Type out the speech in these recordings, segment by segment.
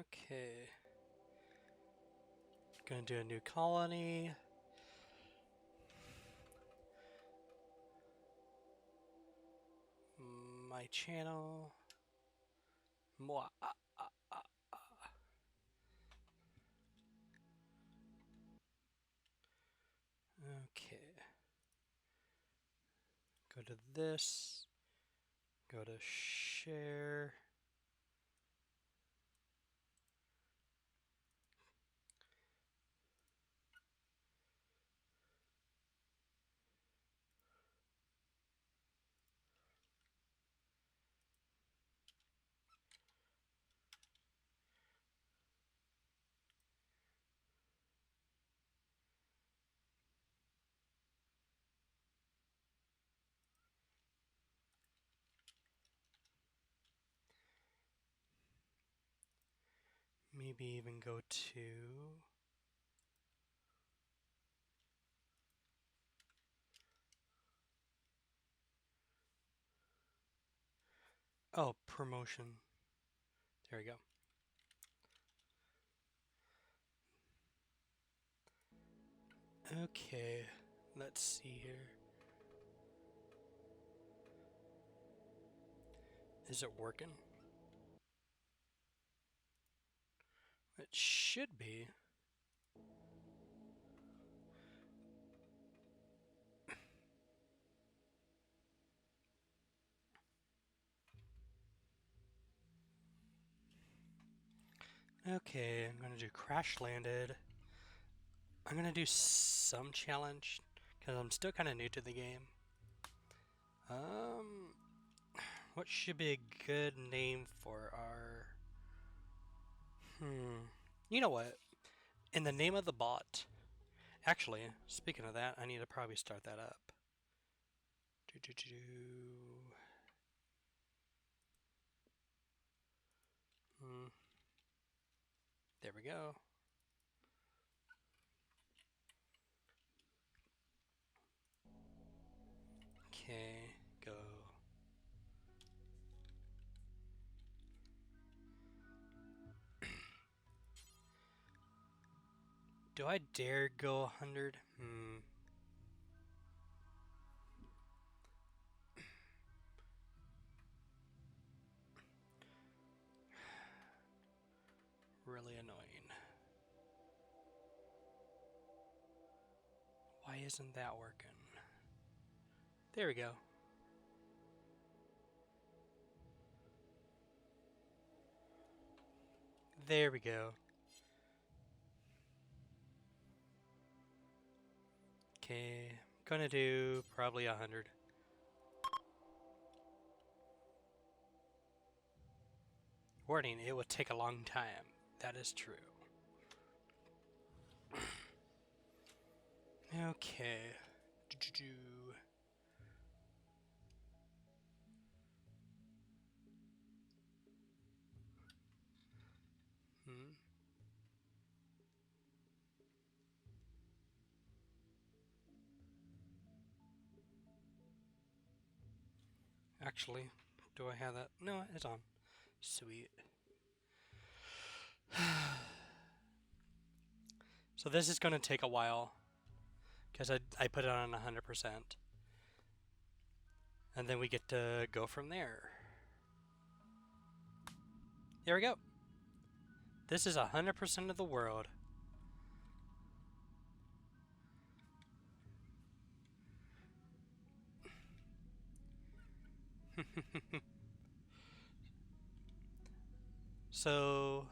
Okay. Gonna do a new colony. My channel. Moi. Okay. Go to this. Go to share. Maybe even go to... Oh, promotion. There we go. Okay, let's see here. Is it working? It should be. Okay, I'm gonna do crash landed. I'm gonna do some challenge because I'm still kind of new to the game. What should be a good name for our... You know what? In the name of the bot. Actually, speaking of that, I need to probably start that up. There we go. Okay, go. Do I dare go 100? Really annoying. Why isn't that working? There we go. There we go. Okay, I'm gonna do probably 100. Warning, it will take a long time. That is true. Okay. Actually, do I have that? No, it's on. Sweet. So this is going to take a while because I put it on 100%. And then we get to go from there. There we go. This is 100% of the world. So,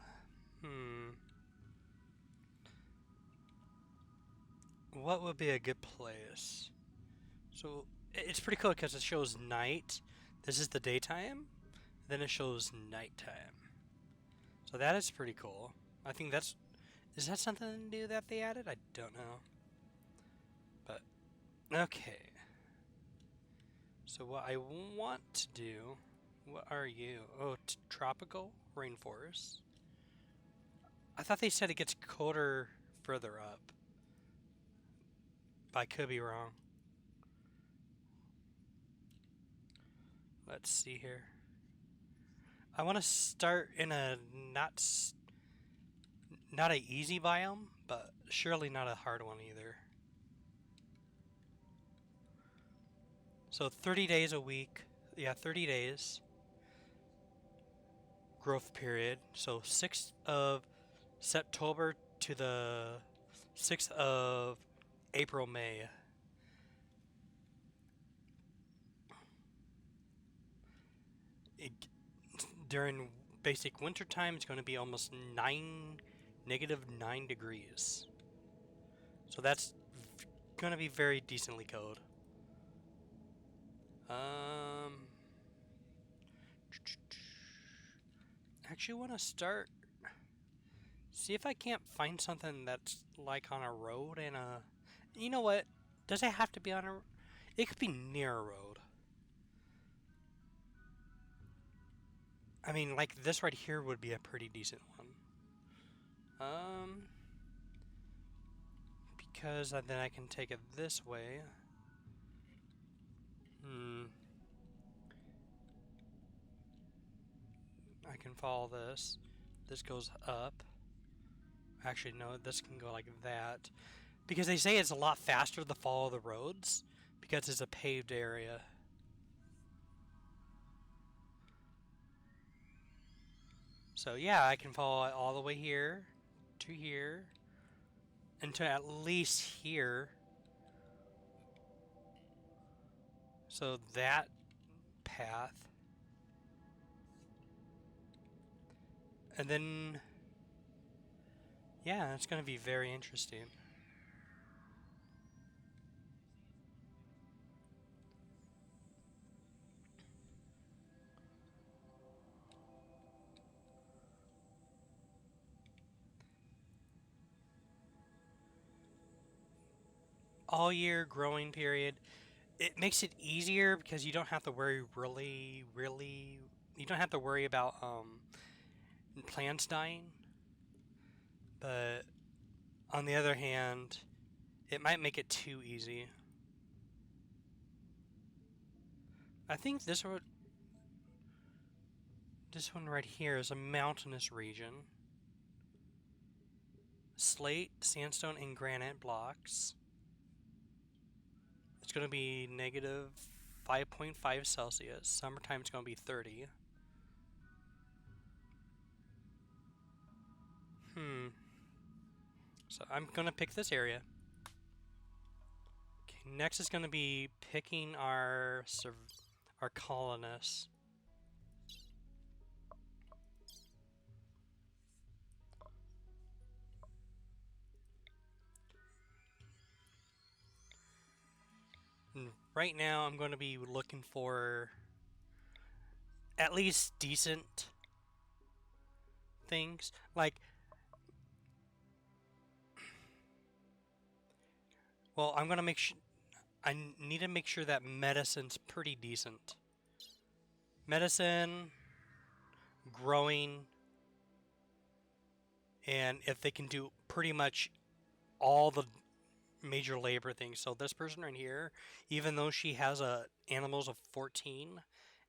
what would be a good place? So, it's pretty cool because it shows night. This is the daytime. Then it shows nighttime. So that is pretty cool. I think that's... Is that something new that they added? I don't know. But, okay. So what I want to do... What are you? Oh, tropical rainforest. I thought they said it gets colder further up. But I could be wrong. Let's see here. I want to start in a not Not a easy biome, but surely not a hard one either. So 30 days a week. Yeah, 30 days. Growth period. So 6th of September to the 6th of April, May. It, during basic winter time, it's going to be almost -9 degrees. So that's going to be very decently cold. Um, actually want to start. See if I can't find something that's like on a road and a. You know what? Does it have to be on a? It could be near a road. I mean, like this right here would be a pretty decent one. Because then I can take it this way. Hmm. I can follow this. This goes up. Actually, no, this can go like that. Because they say it's a lot faster to follow the roads because it's a paved area. So yeah, I can follow it all the way here to here and to at least here. So that path. And then yeah, it's going to be very interesting. All year growing period. It makes it easier because you don't have to worry you don't have to worry about plants dying. But on the other hand, it might make it too easy. I think this one right here is a mountainous region. Slate, sandstone, and granite blocks. It's going to be negative 5.5 Celsius. Summertime it's going to be 30. So I'm going to pick this area. Okay, next is going to be picking our colonists. And right now I'm going to be looking for at least decent things. Like, well, I'm going to make sure. I need to make sure that medicine's pretty decent. Medicine, growing, and if they can do pretty much all the major labor things. So this person right here, even though she has a animals of 14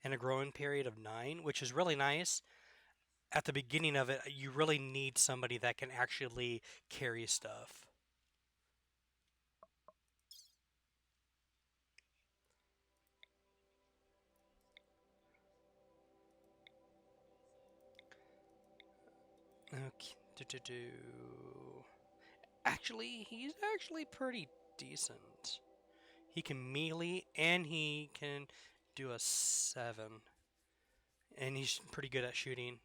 and a growing period of 9, which is really nice, at the beginning of it, you really need somebody that can actually carry stuff. Okay. Actually, he's actually pretty decent. He can melee and he can do a 7. And he's pretty good at shooting.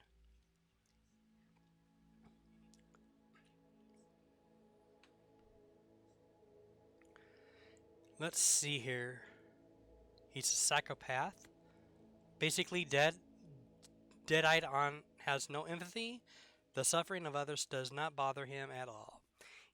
Let's see here. He's a psychopath. Basically dead-eyed on has no empathy. The suffering of others does not bother him at all.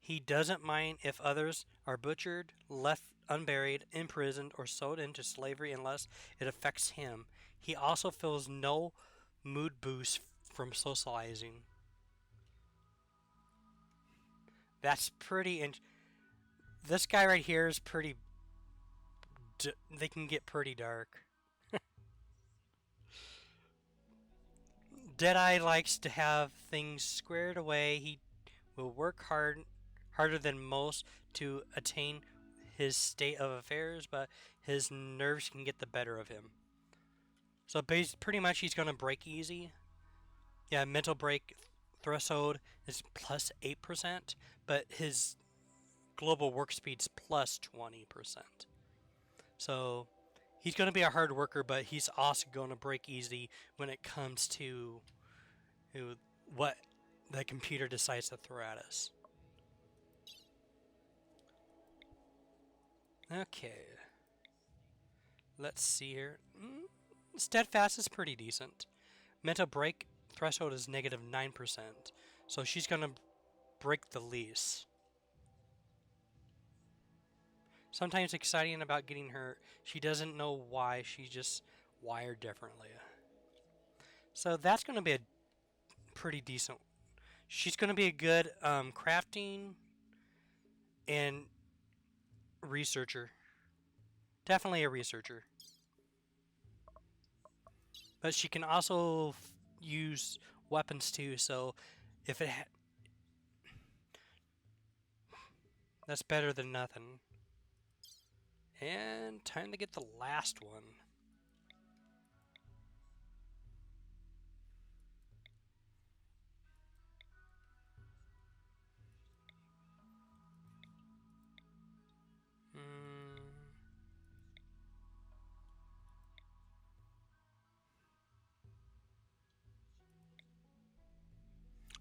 He doesn't mind if others are butchered, left unburied, imprisoned, or sold into slavery unless it affects him. He also feels no mood boost from socializing. That's pretty. This guy right here is pretty. They can get pretty dark. Deadeye likes to have things squared away. He will work harder than most to attain his state of affairs, but his nerves can get the better of him. So pretty much he's going to break easy. Yeah, mental break threshold is plus 8%, but his global work speed's plus 20%. So he's going to be a hard worker, but he's also going to break easy when it comes to what the computer decides to throw at us. Okay. Let's see here. Steadfast is pretty decent. Mental break threshold is negative 9%. So she's going to break the lease. Sometimes exciting about getting hurt. She doesn't know why. She's just wired differently. So that's going to be a pretty decent. She's going to be a good crafting and researcher. Definitely a researcher. But she can also use weapons too. So if it that's better than nothing. And time to get the last one.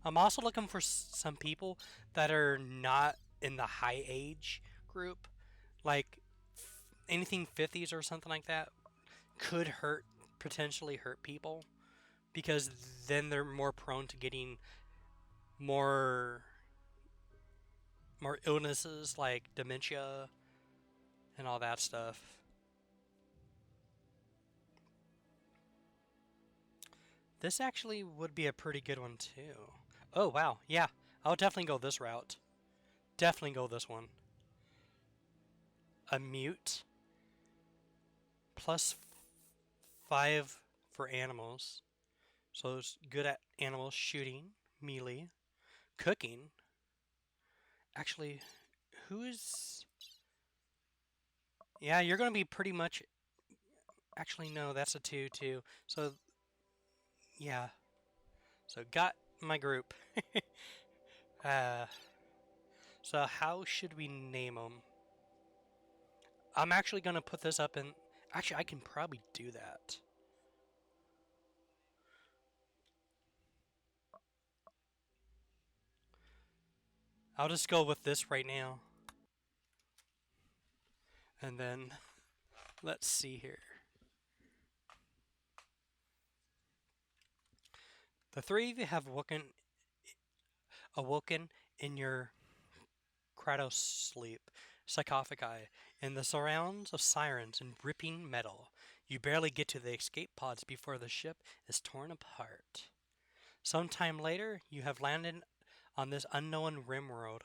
I'm also looking for some people that are not in the high age group, like anything 50s or something like that could potentially hurt people, because then they're more prone to getting more illnesses like dementia and all that stuff. This actually would be a pretty good one too. Oh wow, yeah, I'll definitely go this route. Definitely go this one. A mute plus 5 for animals. So it's good at animals, shooting, melee, cooking. Actually, who is... Yeah, you're going to be pretty much... Actually, no, that's a 2 too. So, yeah. So got my group. uh, so how should we name them? I'm actually going to put this up in... Actually, I can probably do that. I'll just go with this right now. And then, let's see here. The three of you have awoken in your Kratos sleep, sarcophagi, in the surrounds of sirens and ripping metal. You barely get to the escape pods before the ship is torn apart. Sometime later, you have landed on this unknown Rimworld.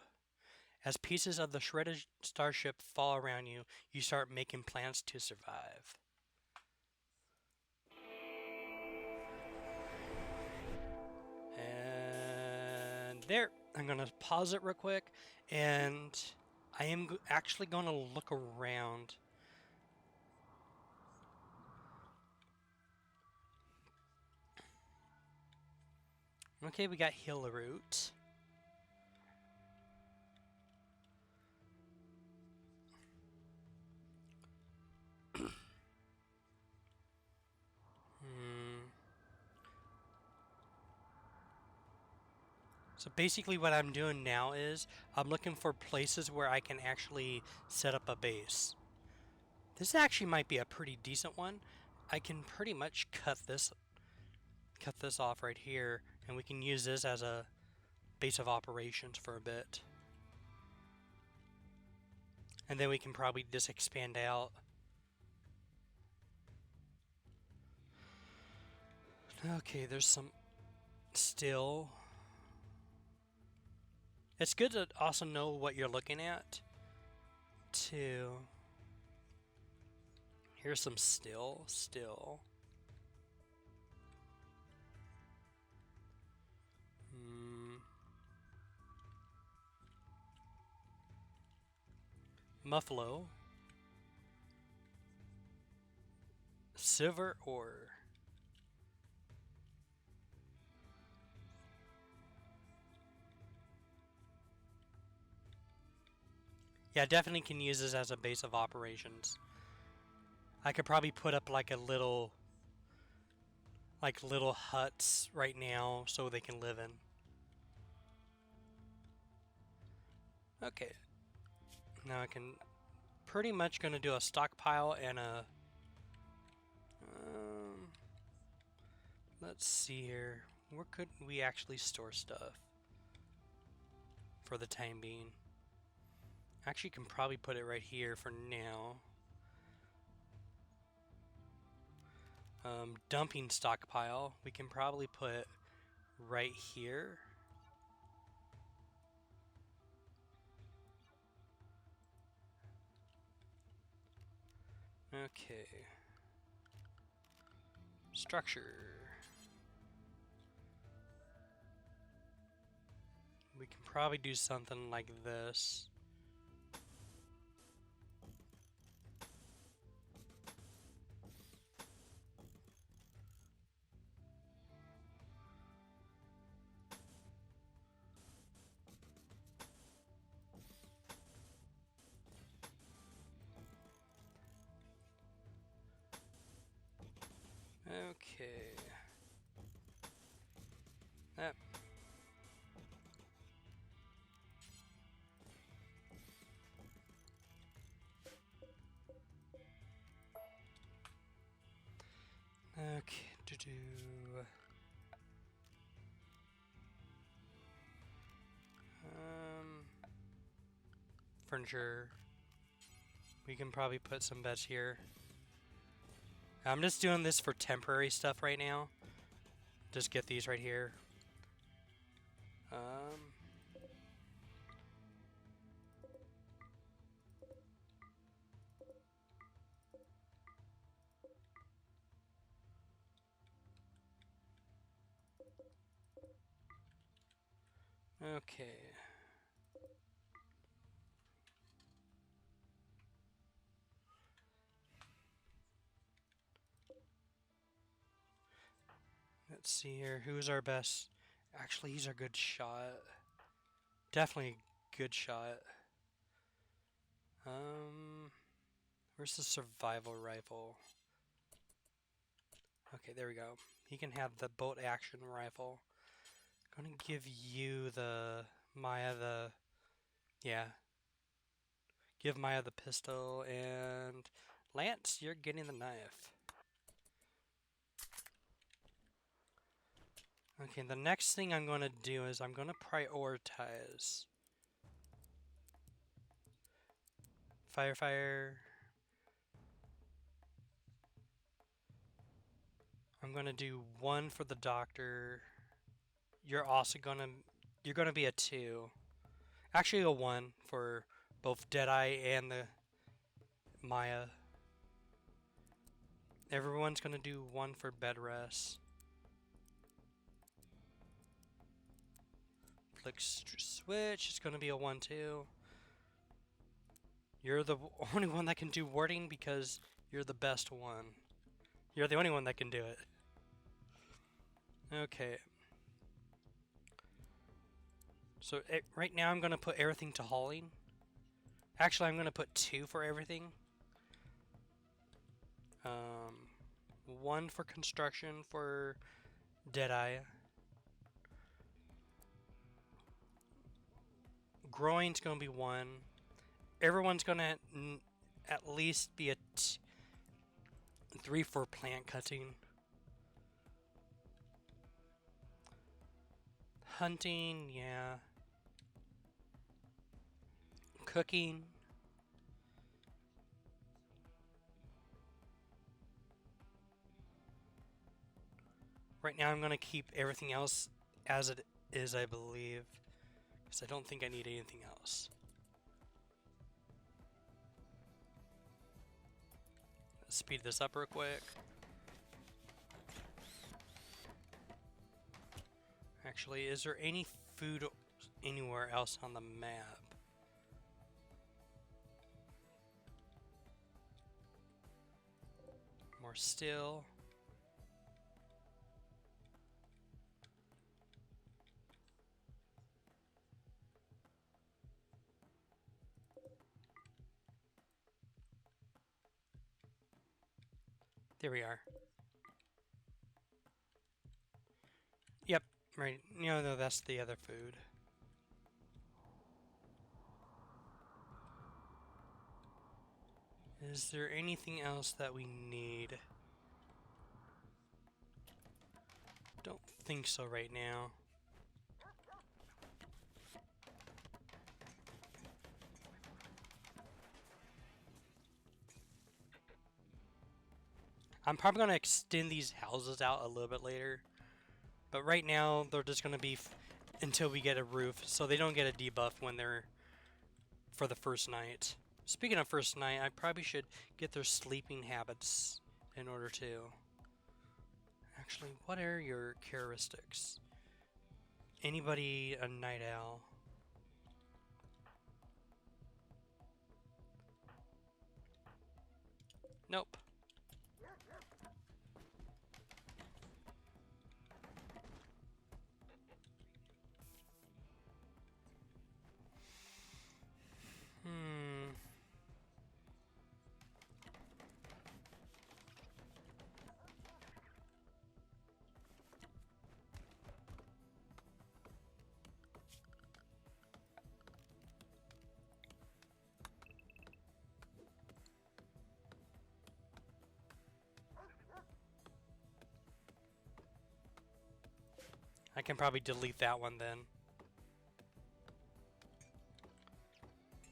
As pieces of the shredded starship fall around you, you start making plans to survive. And there, I'm going to pause it real quick, and I am actually going to look around. Okay, we got Hilroot. So basically what I'm doing now is I'm looking for places where I can actually set up a base. This actually might be a pretty decent one. I can pretty much cut this off right here, and we can use this as a base of operations for a bit. And then we can probably just expand out. Okay, there's some still. It's good to also know what you're looking at, too. Here's some still. Muffalo. Silver ore. Yeah, definitely can use this as a base of operations. I could probably put up like little huts right now so they can live in. Okay. Now I can pretty much gonna do a stockpile and a let's see here. Where could we actually store stuff for the time being? Actually, can probably put it right here for now. Dumping stockpile, we can probably put right here. Okay. Structure. We can probably do something like this. Okay. That. Okay. Furniture. We can probably put some beds here. I'm just doing this for temporary stuff right now. Just get these right here. Okay. Let's see here. Who's our best? Actually, he's our good shot. Definitely good shot. Where's the survival rifle? Okay, there we go. He can have the bolt action rifle. I'm gonna give you the Maya the yeah. Give Maya the pistol and Lance, you're getting the knife. Okay, the next thing I'm gonna do is I'm gonna prioritize Fire. I'm gonna do one for the doctor. You're gonna be a 2. Actually a 1 for both Deadeye and the Maya. Everyone's gonna do 1 for bed rest. Flick switch, it's gonna be a 1 too. You're the only one that can do warding because you're the best one. You're the only one that can do it. Okay. So right now I'm going to put everything to hauling. Actually, I'm going to put 2 for everything. 1 for construction for Deadeye. Growing's going to be 1. Everyone's going to at least be a 3 for plant cutting. Hunting, yeah. Cooking. Right now I'm going to keep everything else as it is, I believe. Because I don't think I need anything else. Let's speed this up real quick. Actually, is there any food anywhere else on the map? more steel. There we are. Yep, right. No, that's the other food. Is there anything else that we need? Don't think so right now. I'm probably going to extend these houses out a little bit later. But right now, they're just going to be until we get a roof. So they don't get a debuff when they're for the first night. Speaking of first night, I probably should get their sleeping habits in order to... Actually, what are your characteristics? Anybody a night owl? Nope. I can probably delete that one then.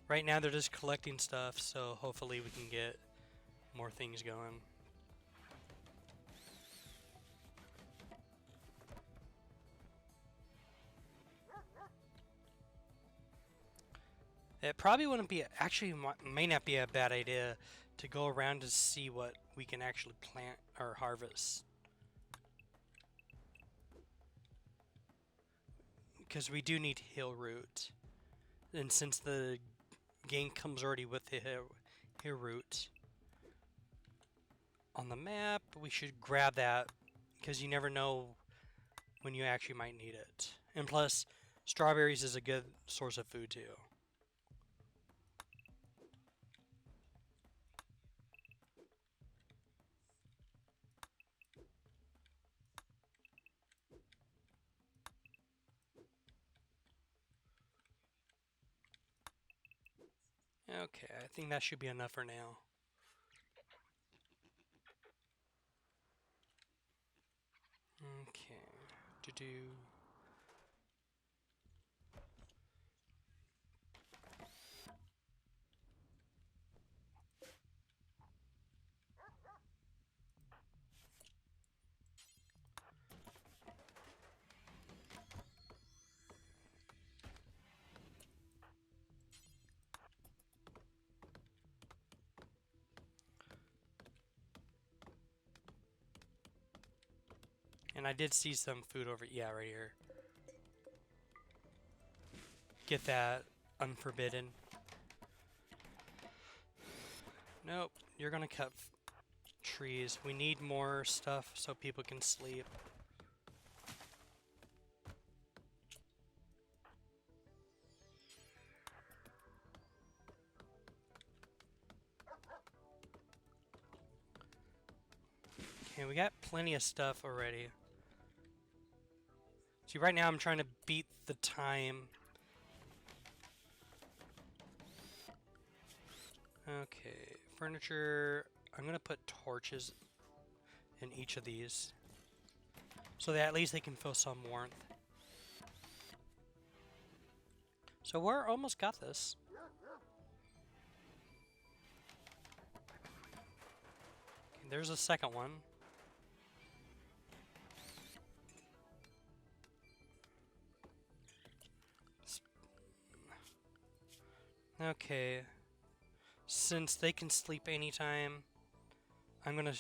Right now they're just collecting stuff, so hopefully we can get more things going. It probably wouldn't be, actually may not be a bad idea to go around to see what we can actually plant or harvest. Because we do need hill root. And since the game comes already with the hill root on the map, we should grab that because you never know when you actually might need it. And plus, strawberries is a good source of food too. Okay, I think that should be enough for now. Okay, to do. And I did see some food over, yeah, right here. Get that unforbidden. Nope, you're gonna cut trees. We need more stuff so people can sleep. Okay, we got plenty of stuff already. See, right now I'm trying to beat the time. Okay, furniture. I'm gonna put torches in each of these so that at least they can feel some warmth. So we're almost got this. Okay, there's a second one. Okay. Since they can sleep anytime, I'm gonna...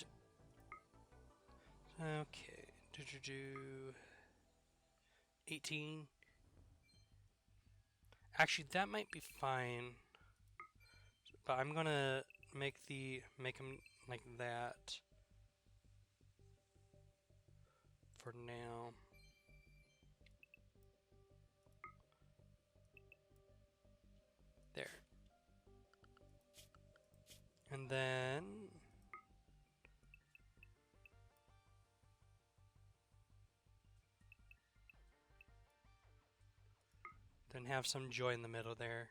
Okay. 18. Actually, that might be fine. But I'm gonna make them like that. for now. There. And then have some joy in the middle there.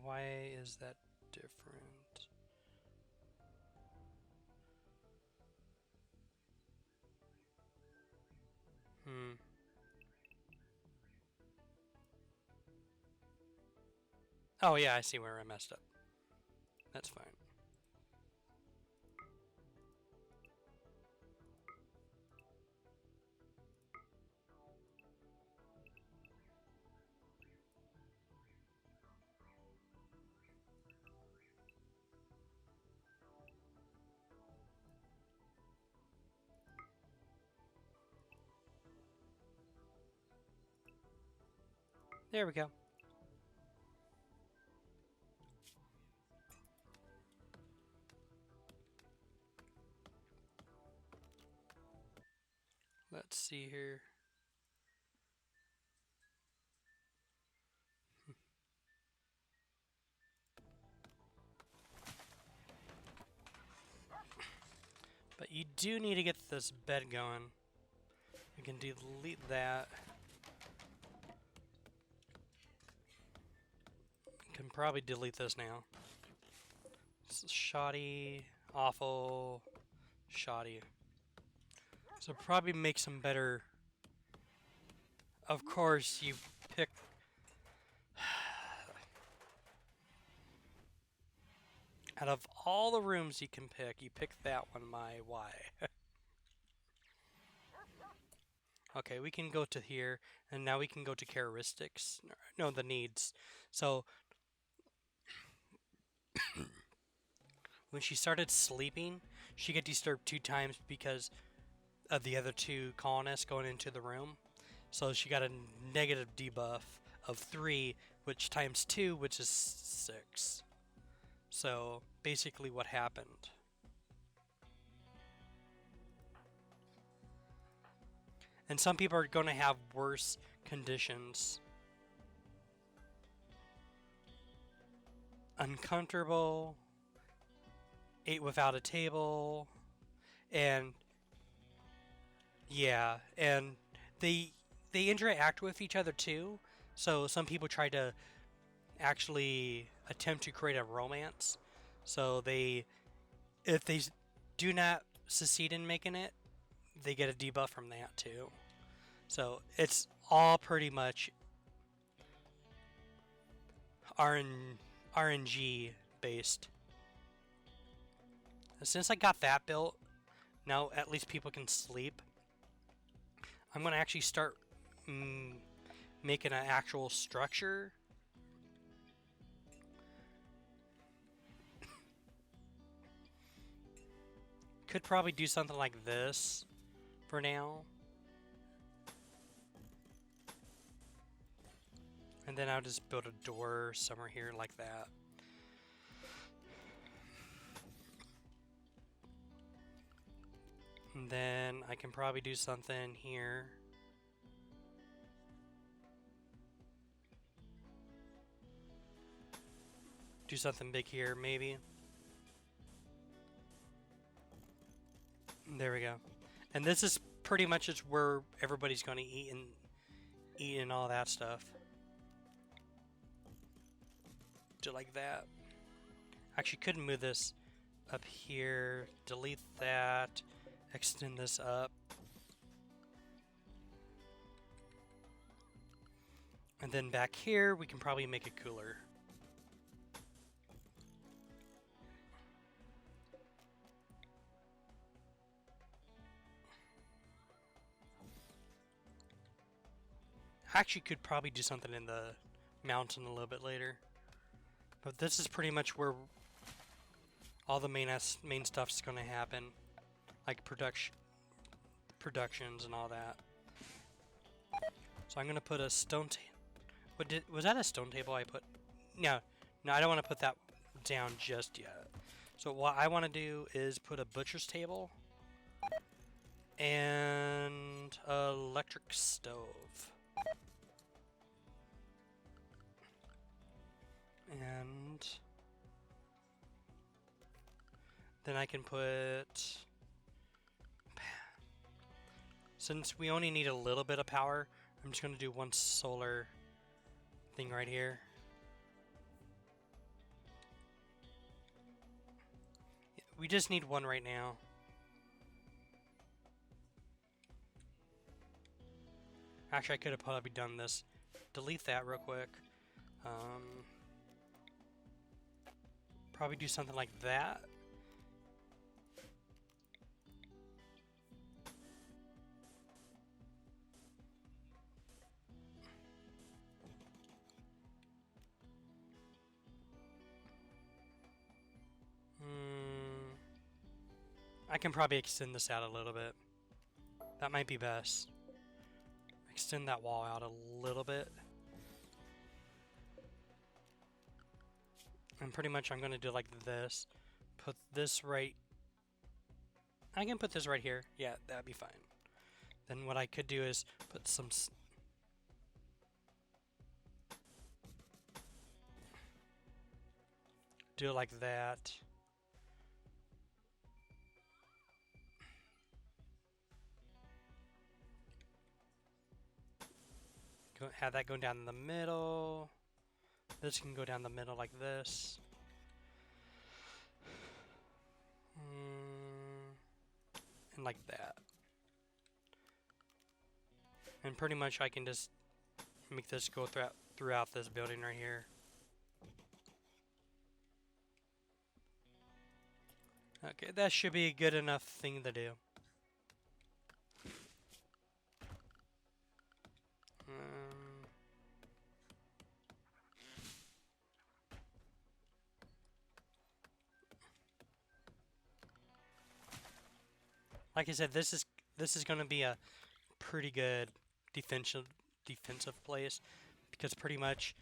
Why is that different? Oh yeah, I see where I messed up. That's fine. There we go. Let's see here. But you do need to get this bed going. We can delete that. Can probably delete this now. This is shoddy, awful, shoddy. So probably make some better. Of course, you pick. Out of all the rooms you can pick, you pick that one. My why? Okay, we can go to here, and now we can go to characteristics. No, the needs. So when she started sleeping, she got disturbed 2 times because of the other 2 colonists going into the room. So she got a negative debuff of 3, which times 2, which is 6. So basically what happened. And some people are going to have worse conditions. Uncomfortable, ate without a table, and yeah, and they interact with each other too. So some people try to actually attempt to create a romance. So if they do not succeed in making it, they get a debuff from that too. So it's all pretty much RNG based. Since I got that built, now at least people can sleep. I'm going to actually start making an actual structure. Could probably do something like this for now. And then I'll just build a door somewhere here like that. And then I can probably do something here. Do something big here, maybe. There we go. And this is pretty much just where everybody's going to eat and all that stuff. Do like that. Actually, couldn't move this up here. Delete that. Extend this up. And then back here, we can probably make it cooler. I actually could probably do something in the mountain a little bit later. But this is pretty much where all the main stuff is going to happen. Like productions and all that. So I'm going to put a Was that a stone table I put? No, no, I don't want to put that down just yet. So what I want to do is put a butcher's table and an electric stove. And then I can put, since we only need a little bit of power, I'm just going to do one solar thing right here. We just need one right now. Actually, I could have probably done this. Delete that real quick. Probably do something like that. I can probably extend this out a little bit. That might be best. Extend that wall out a little bit. And pretty much I'm going to do like this. Put this right... I can put this right here. Yeah, that'd be fine. Then what I could do is put some... Do it like that. Have that go down in the middle. This can go down the middle like this. And like that. And pretty much I can just make this go throughout this building right here. Okay, that should be a good enough thing to do. Like I said, this is going to be a pretty good defensive place, because pretty much,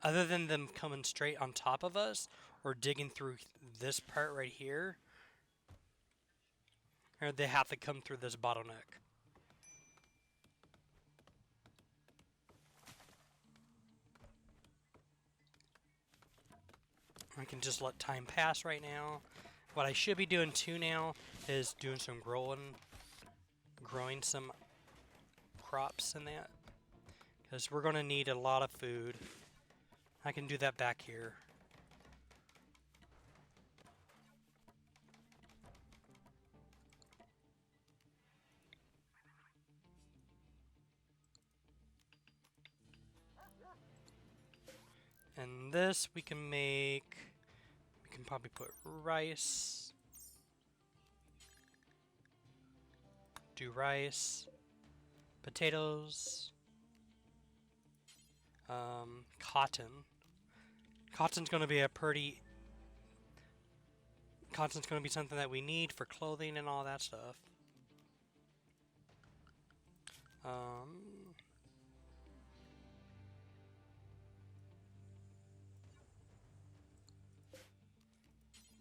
other than them coming straight on top of us or digging through this part right here, or they have to come through this bottleneck. I can just let time pass right now. What I should be doing too now is doing some growing some crops in that, because we're going to need a lot of food. I can do that back here. And this we can probably put rice. Do rice, potatoes, cotton. Cotton's going to be something that we need for clothing and all that stuff.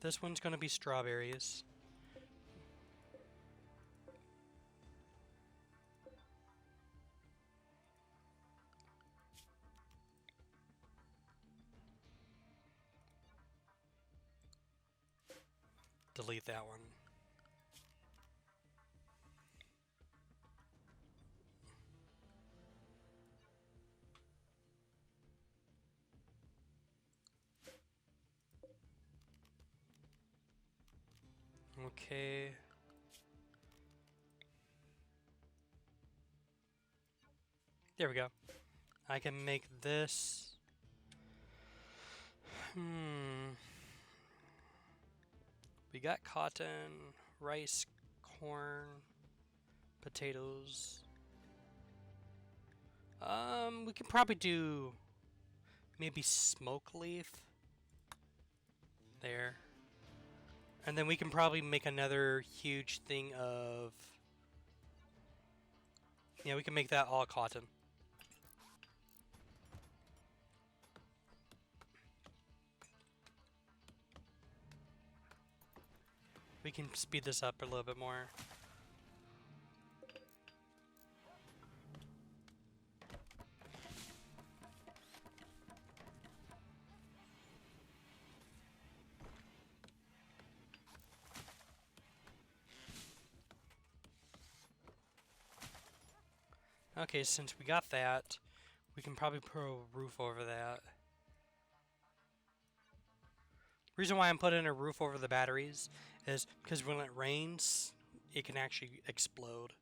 This one's going to be strawberries. Delete that one. Okay. There we go. I can make this. We got cotton, rice, corn, potatoes. We can probably do maybe smoke leaf there. And then we can probably make another huge thing of... Yeah, we can make that all cotton. We can speed this up a little bit more. Okay, since we got that, we can probably put a roof over that. Reason why I'm putting a roof over the batteries is because when it rains, it can actually explode.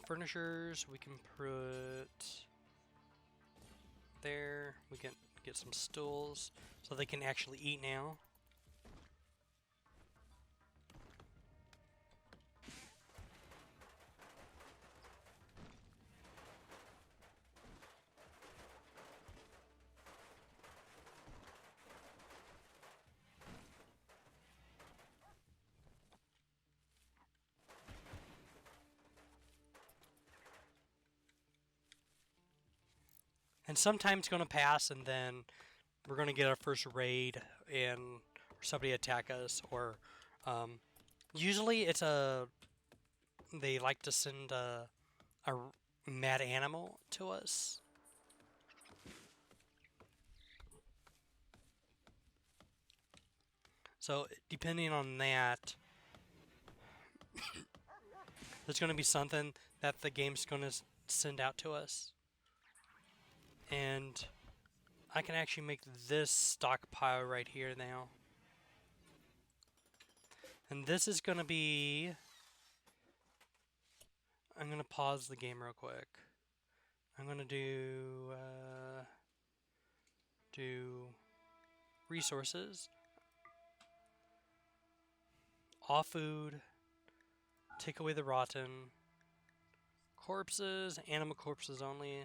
Furnishers, we can put there. We can get some stools so they can actually eat now. And sometimes it's going to pass, and then we're going to get our first raid, and somebody attack us, or usually it's they like to send a mad animal to us. So depending on that, there's going to be something that the game's going to send out to us. And I can actually make this stockpile right here now. And this is going to be... I'm going to pause the game real quick. I'm going to do resources, all food, take away the rotten, corpses, animal corpses only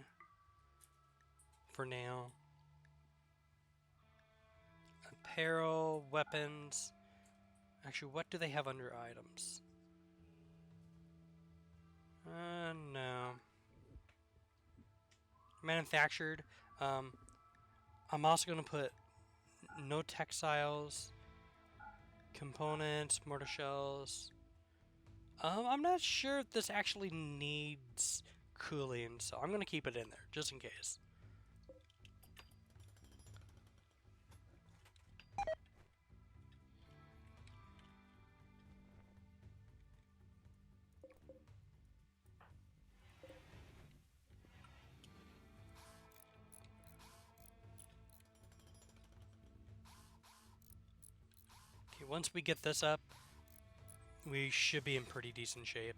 for now, apparel, weapons. Actually, what do they have under items? No. Manufactured. I'm also going to put no textiles, components, mortar shells. I'm not sure if this actually needs cooling, so I'm going to keep it in there, just in case. Okay, once we get this up, we should be in pretty decent shape.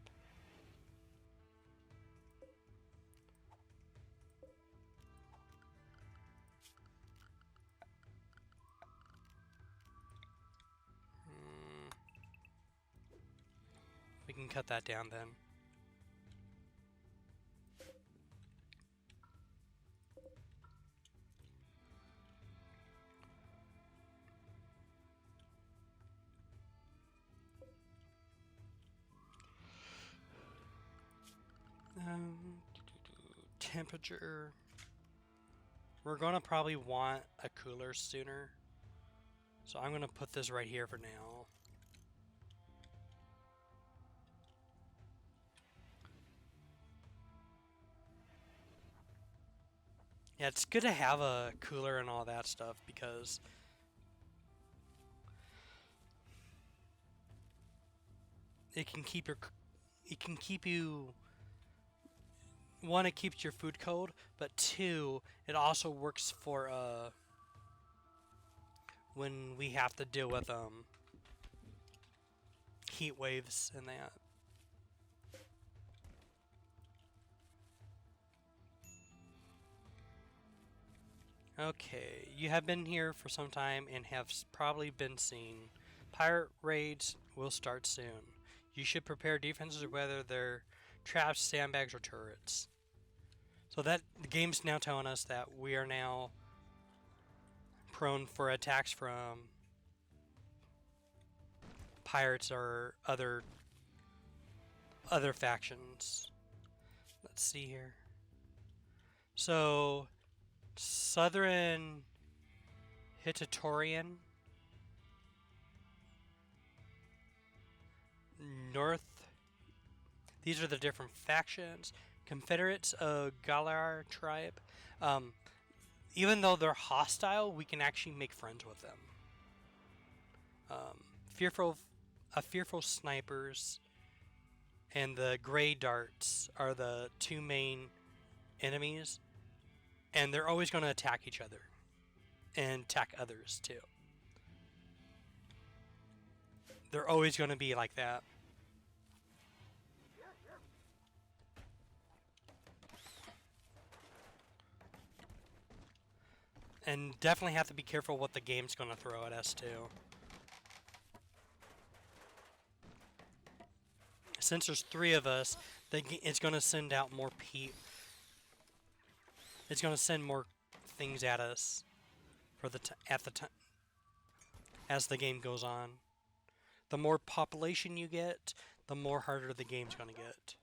We can cut that down then. Temperature. We're gonna probably want a cooler sooner, so I'm gonna put this right here for now. Yeah, it's good to have a cooler and all that stuff because it can keep you, one, it keeps your food cold, but two, it also works for when we have to deal with heat waves and that. Okay, you have been here for some time and have probably been seen. Pirate raids will start soon. You should prepare defenses whether they're traps, sandbags, or turrets. So that the game's now telling us that we are now prone for attacks from pirates or other factions. Let's see here. So, Southern Hittatorian, North. These are the different factions. Confederates of Galar tribe. Even though they're hostile, we can actually make friends with them. Fearful snipers and the gray darts are the two main enemies, and they're always going to attack each other and attack others too. They're always going to be like that. And definitely have to be careful what the game's going to throw at us too. Since there's 3 of us, it's going to send out more It's going to send more things at us for as the game goes on. The more population you get, the more harder the game's going to get.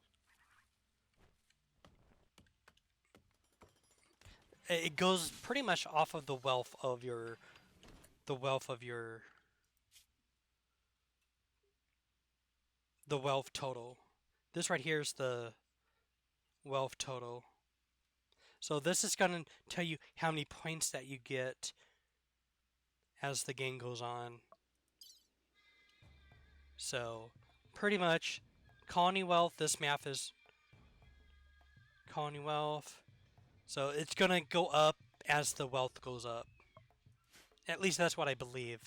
It goes pretty much off of the wealth of your the wealth total. This right here is the wealth total. So this is going to tell you how many points that you get as the game goes on. So pretty much colony wealth, this map is colony wealth. So it's going to go up as the wealth goes up. At least that's what I believe.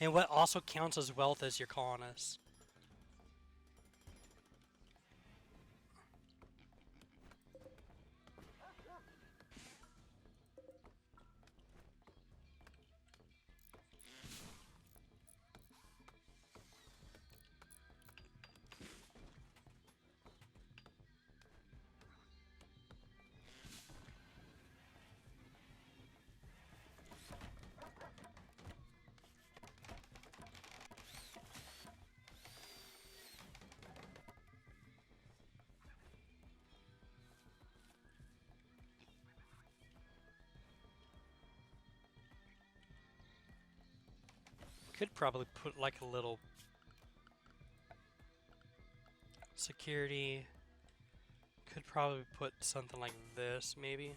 And what also counts as wealth is your colonists. Could probably put like a little security. Could probably put something like this, maybe.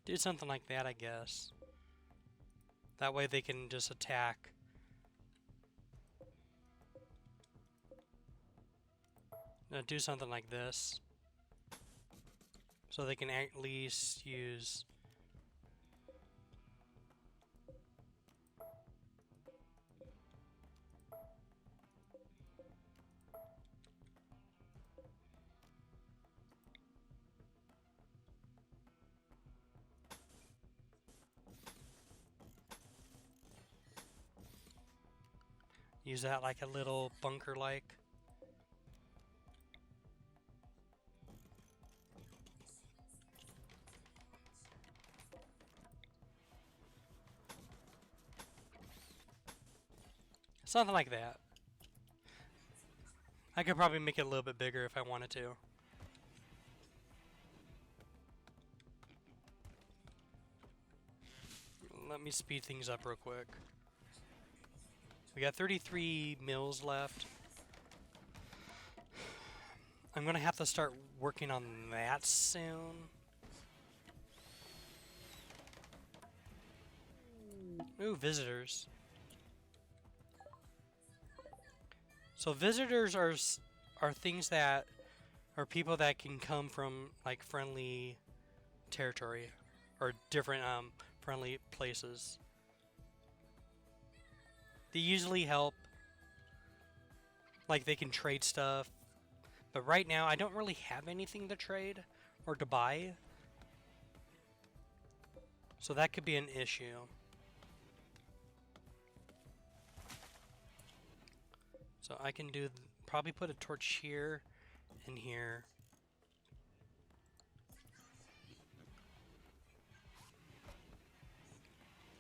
Do something like that, I guess. That way they can just attack. Now do something like this. So they can at least use... use that like a little bunker-like. Something like that. I could probably make it a little bit bigger if I wanted to. let me speed things up real quick. We got 33 mills left. I'm gonna have to start working on that soon. Ooh, visitors. So visitors are things that are people that can come from like friendly territory or different friendly places. They usually help, like they can trade stuff. But right now I don't really have anything to trade or to buy. So that could be an issue. So I can do probably put a torch here and here.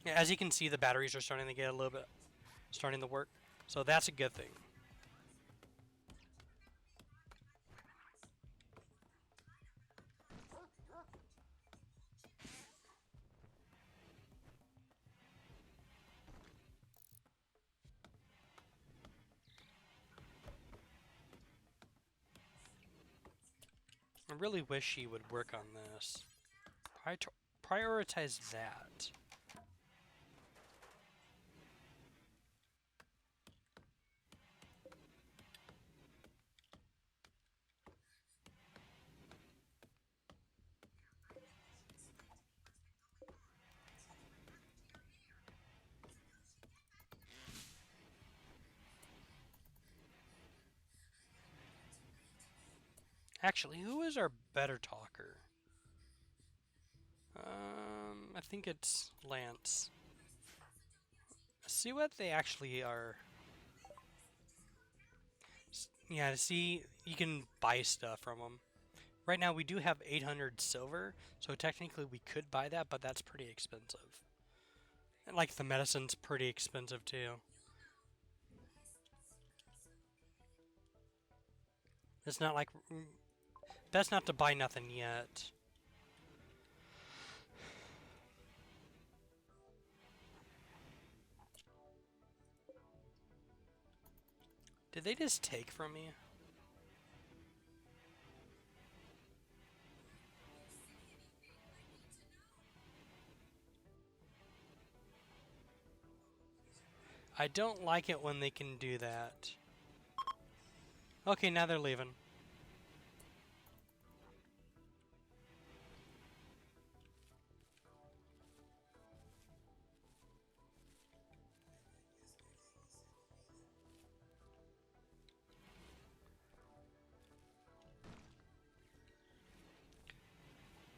Yeah, as you can see, the batteries are starting to get a little bit starting to work. So that's a good thing. I really wish she would work on this. Prioritize that. Actually, who is our better talker? I think it's Lance. See what they actually are. Yeah, see, you can buy stuff from them. Right now we do have 800 silver, so technically we could buy that, but that's pretty expensive. And like the medicine's pretty expensive too. It's not like that's not to buy nothing yet. Did they just take from me? I don't like it when they can do that. Okay, now they're leaving.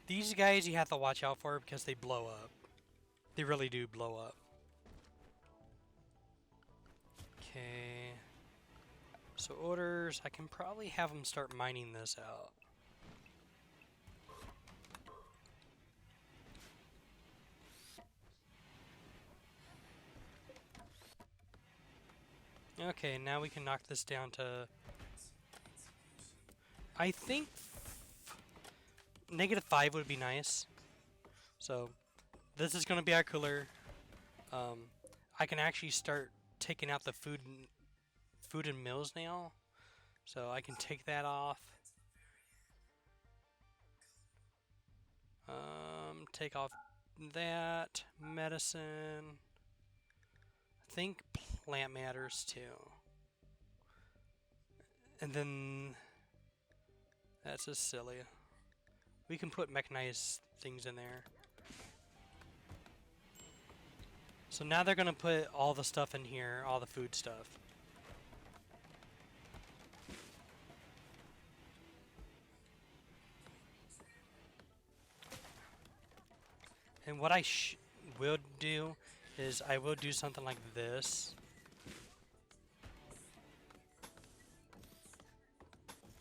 These guys you have to watch out for because they blow up. They really do blow up. Okay. So orders, I can probably have them start mining this out. Okay, now we can knock this down to... I think -5 would be nice. So this is going to be our cooler. I can actually start taking out the food and mills now. So I can take that off. Take off that medicine. I think plant matters too. And then that's just silly. We can put mechanized things in there. So now they're gonna put all the stuff in here, all the food stuff. And what I will do is I will do something like this.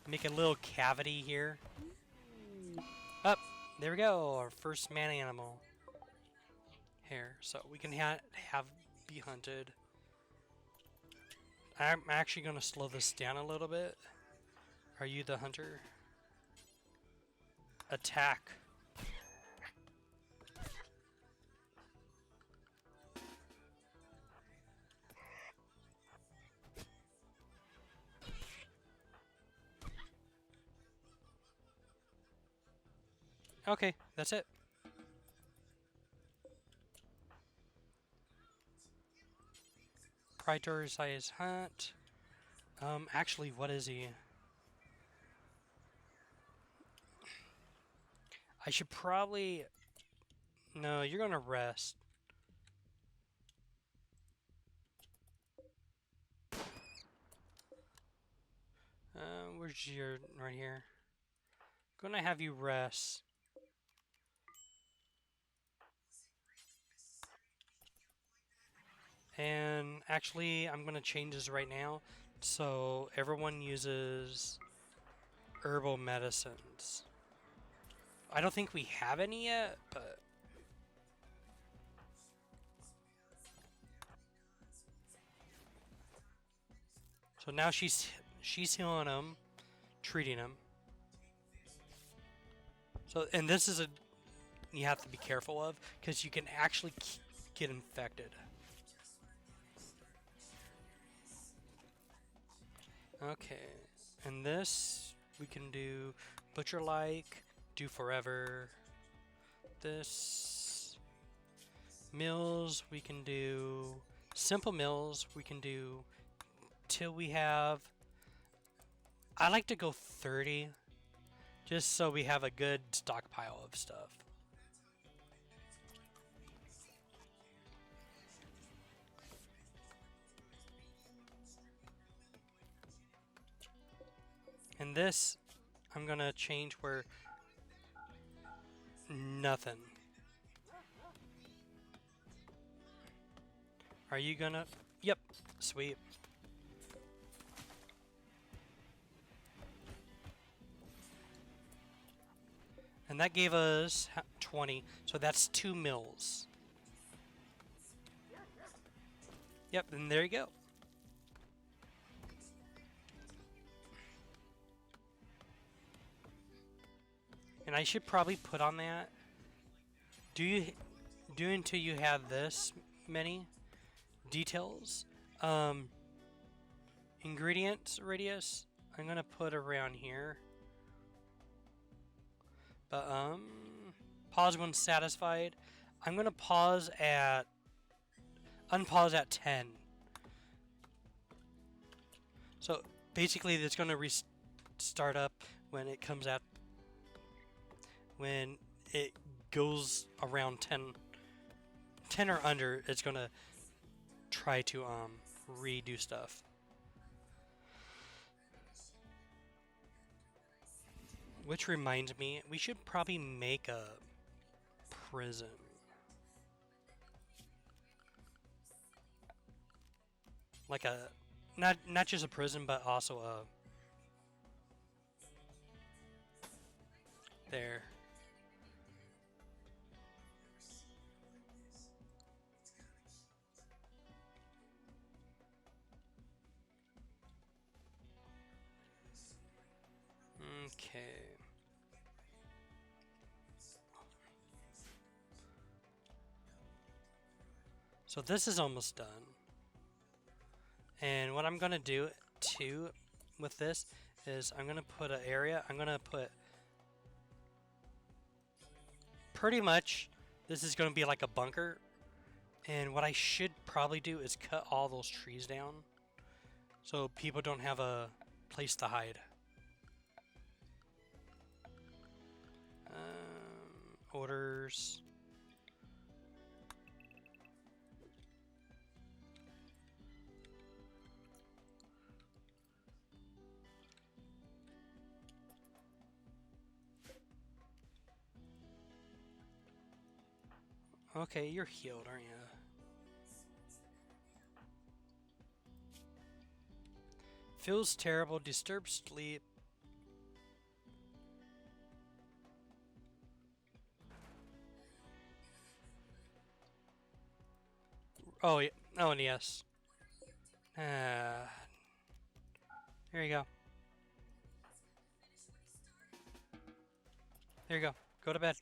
Make a little cavity here. Up, there we go, our first man animal. Here, so we can have be hunted. I'm actually gonna slow this down a little bit. Are you the hunter? Attack. Okay, that's it. Prioritize hunt. Actually, what is he? I should probably... No, you're gonna rest. Where's your... right here. Gonna have you rest. And actually, I'm gonna change this right now. So everyone uses herbal medicines. I don't think we have any yet, but... So now she's healing him, treating him. So, and this is a... you have to be careful of, because you can actually get infected. Okay, and this we can do butcher like, do forever. This mills we can do simple mills we can do till we have. I like to go 30, just so we have a good stockpile of stuff. And this, I'm gonna change where nothing. Are you gonna? Yep, sweet. And that gave us 20, so that's 2 mills. Yep, and there you go. And I should probably put on that. Do until you have this many details. Ingredients radius. I'm gonna put around here. But pause when satisfied. I'm gonna unpause at 10. So basically, it's gonna restart up when it comes out. When it goes around 10 or under, it's gonna try to redo stuff. Which reminds me, we should probably make a prison. Like a not just a prison, but also a there. Okay. So this is almost done. And what I'm gonna do too with this is I'm gonna put an area. I'm gonna put pretty much this is gonna be like a bunker. And what I should probably do is cut all those trees down so people don't have a place to hide. Orders. Okay, you're healed, aren't you? Feels terrible, disturbed sleep. Oh, yeah. Oh, and yes. There you go. There you go. Go to bed.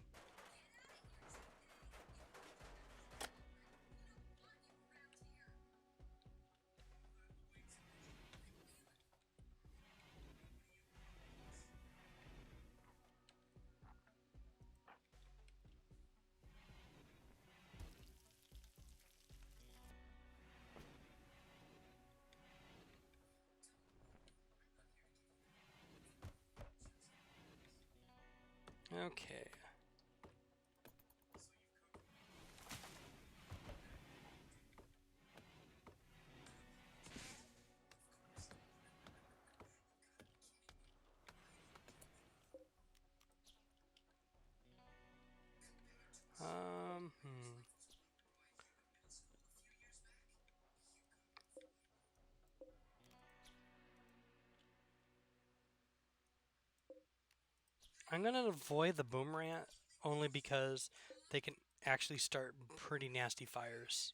Okay. Hmm. I'm gonna avoid the boomerang only because they can actually start pretty nasty fires.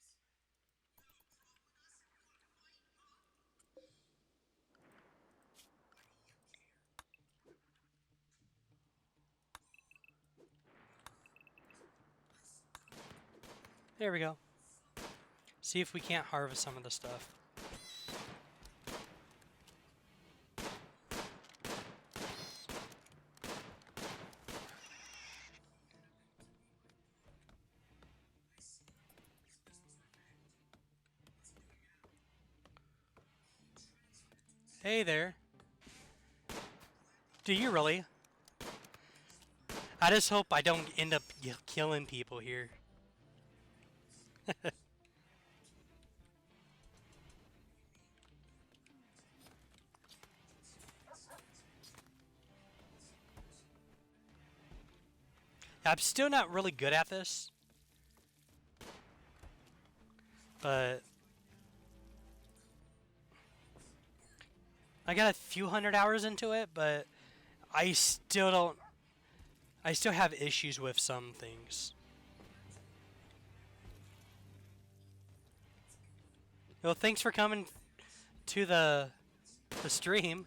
There we go. See if we can't harvest some of the stuff. Hey there. Do you really? I just hope I don't end up killing people here. I'm still not really good at this, but I got a few hundred hours into it, but I still don't. I still have issues with some things. Well, thanks for coming to the stream.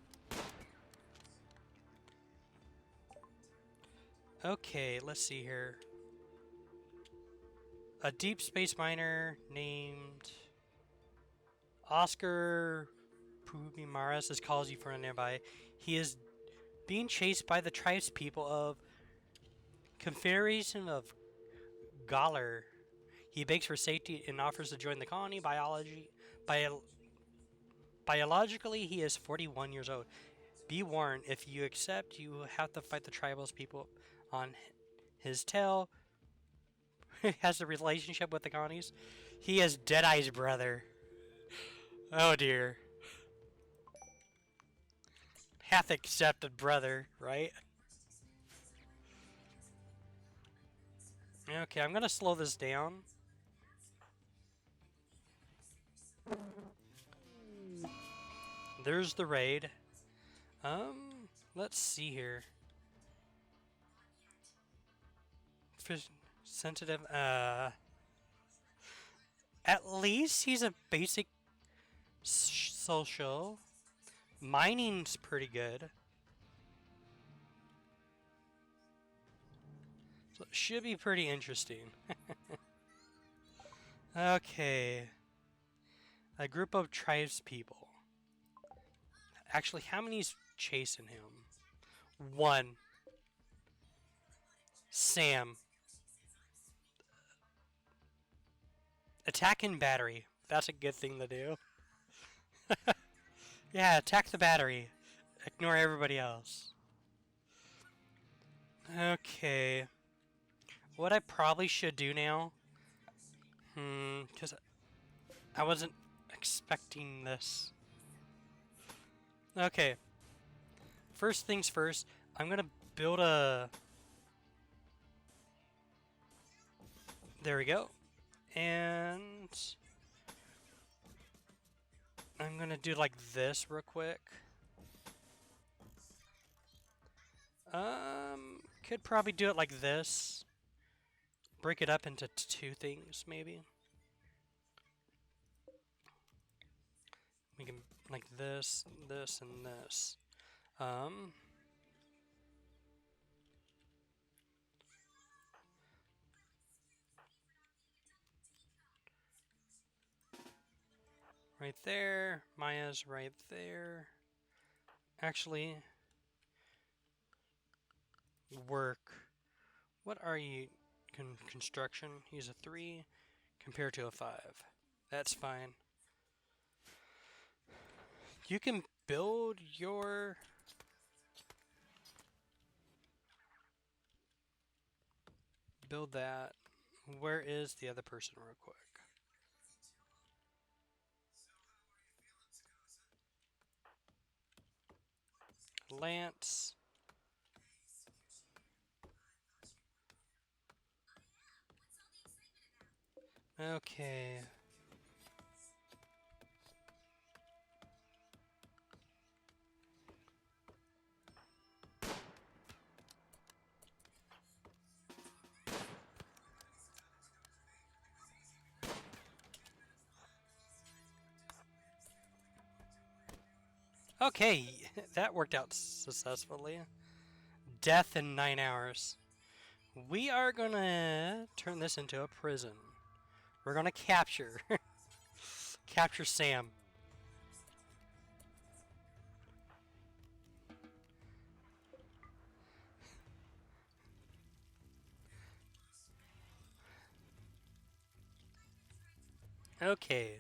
Okay, let's see here. A deep space miner named Oscar Pumimaris is calls you from nearby. He is being chased by the tribespeople of Confederation of Galler. He begs for safety and offers to join the colony. Biologically, he is 41 years old. Be warned, if you accept, you have to fight the tribals people on his tail. Has a relationship with the colonies. He is Deadeye's brother. Oh dear. Half accepted brother, right? Okay, I'm gonna slow this down. There's the raid. Let's see here. Fish sensitive. At least he's a basic social. Mining's pretty good. So it should be pretty interesting. Okay. A group of tribespeople. Actually, how many's chasing him? One. Sam. Attack and battery. That's a good thing to do. Yeah, attack the battery. Ignore everybody else. Okay. What I probably should do now... because I wasn't expecting this. Okay. First things first, I'm gonna build a... There we go. And... I'm gonna do like this real quick. Could probably do it like this. Break it up into two things, maybe. We can like this, this, and this. Right there. Maya's right there. Actually, work. What are you? Construction. He's a 3 compared to a 5. That's fine. You can build your... Build that. Where is the other person real quick? Lance. Okay. Okay, that worked out successfully. Death in 9 hours. We are gonna turn this into a prison. We're gonna capture. Capture Sam. Okay.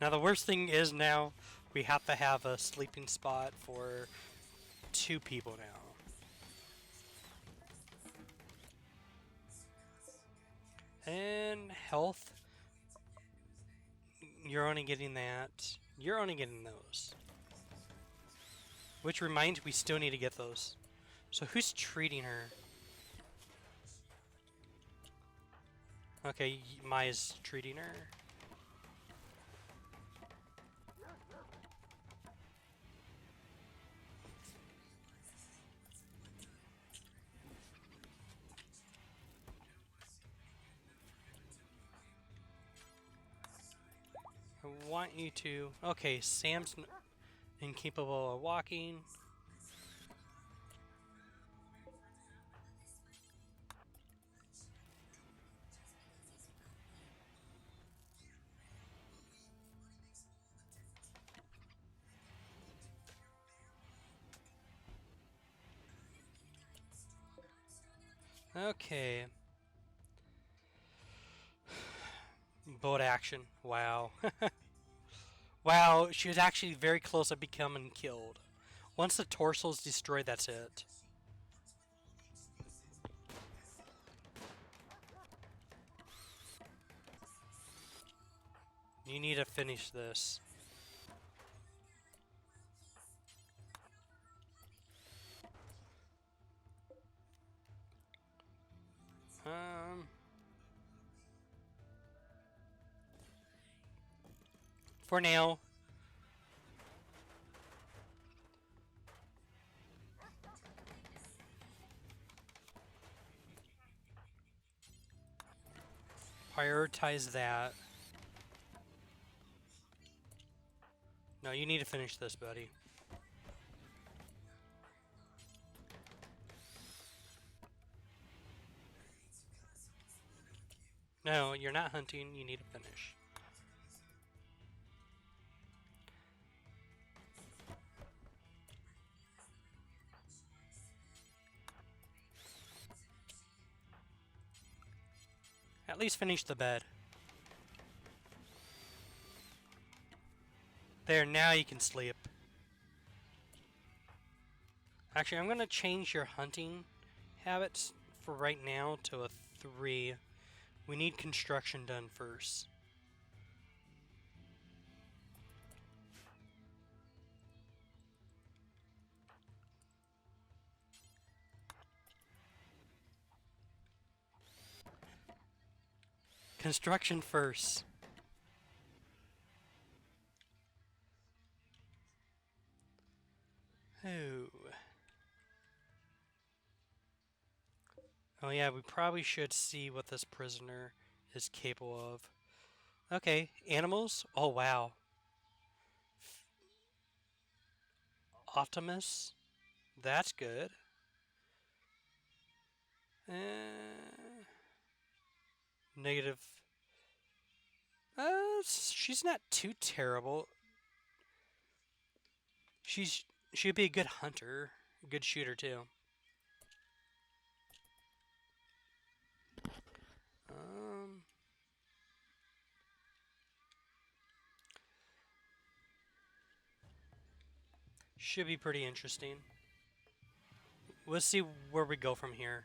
Now the worst thing is now we have to have a sleeping spot for 2 people now. And health. You're only getting that. You're only getting those. Which reminds we still need to get those. So who's treating her? Okay, Maya's treating her. I want you to... Okay, Sam's incapable of walking. Okay. Bolt action. Wow. Wow, she was actually very close to becoming killed. Once the torso is destroyed, that's it. You need to finish this. Um, for now. Prioritize that. No, you need to finish this, buddy. No, you're not hunting. You need to finish. At least finish the bed. There, now you can sleep. Actually, I'm going to change your hunting habits for right now to a 3. We need construction done first. Construction first. Oh. Oh yeah, we probably should see what this prisoner is capable of. Okay, animals? Oh wow. Optimus? That's good. Negative. She's not too terrible. She'd be a good hunter, good shooter too. Um, should be pretty interesting. We'll see where we go from here.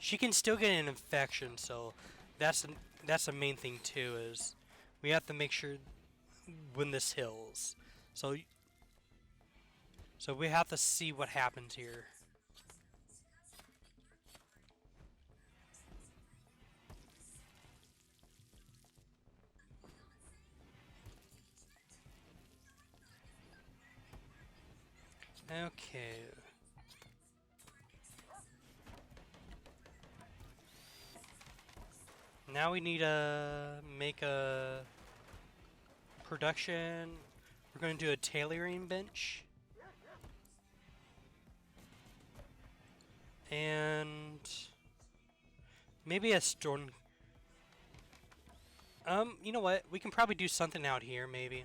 She can still get an infection, so that's that's the main thing too. Is we have to make sure when this heals. So so we have to see what happens here. Okay. Now we need to make a production. We're going to do a tailoring bench. And maybe a stone. You know what? We can probably do something out here, maybe.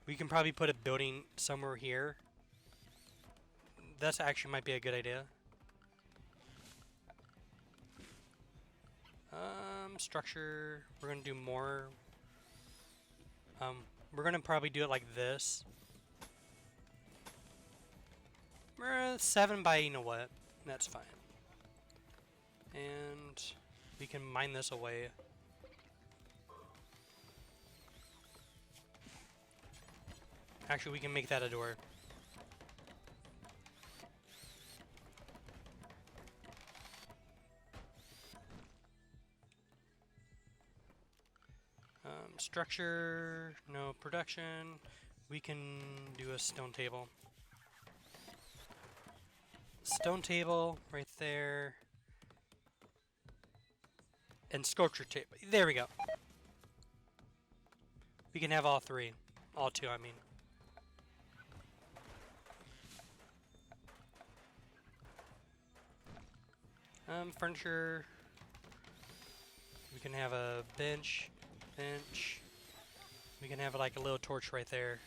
We can probably put a building somewhere here. That's actually might be a good idea. Structure. We're gonna do more. We're gonna probably do it like this. 7 by, you know what? That's fine. And we can mine this away. Actually, we can make that a door. Structure, no production. We can do a stone table. Stone table right there. And sculpture table. There we go. We can have all 3. All 2, I mean. Furniture. We can have a bench. We can have like a little torch right there.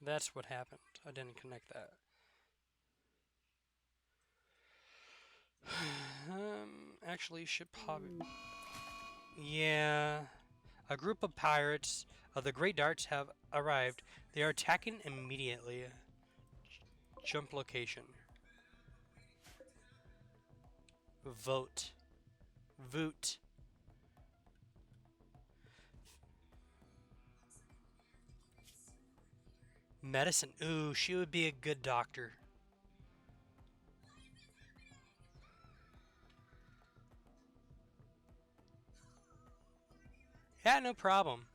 That's what happened. I didn't connect that. Actually, should probably. Yeah. A group of pirates of the Great Darts have arrived. They are attacking immediately. Jump location. Vote. Voot. Medicine. Ooh, she would be a good doctor. Yeah, no problem.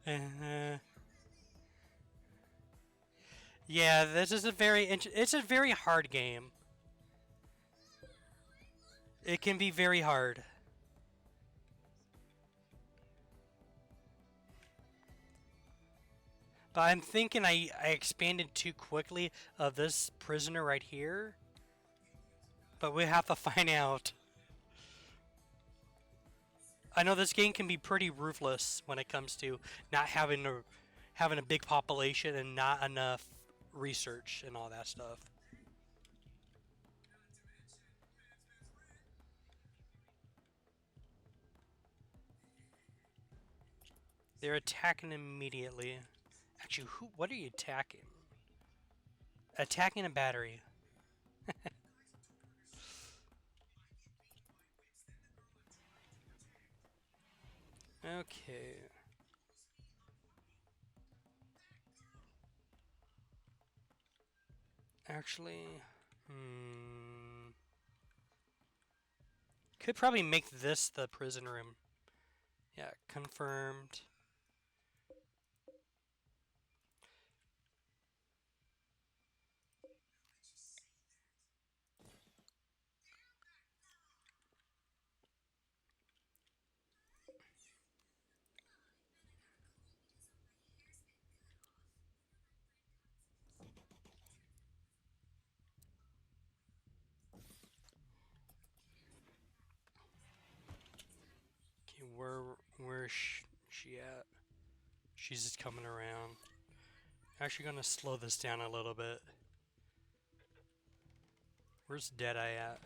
uh, yeah, this is a very it's a very hard game. It can be very hard. But I'm thinking I expanded too quickly of this prisoner right here. But we have to find out. I know this game can be pretty ruthless when it comes to not having a big population and not enough research and all that stuff. They're attacking immediately. Actually, who? What are you attacking? Attacking a battery. Okay. Actually, could probably make this the prison room. Yeah, confirmed. Where's she at? She's just coming around. Actually gonna slow this down a little bit. Where's Deadeye at?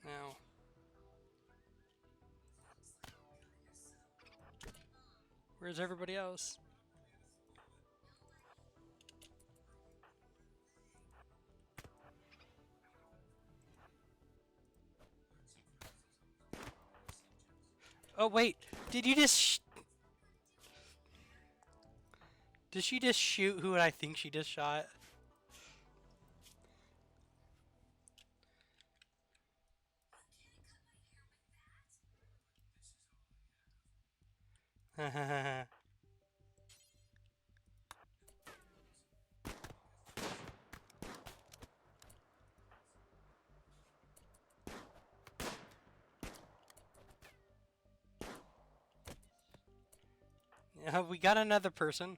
Now. Where's everybody else? Oh wait, did you just did she just shoot who I think she just shot? Yeah, we got another person.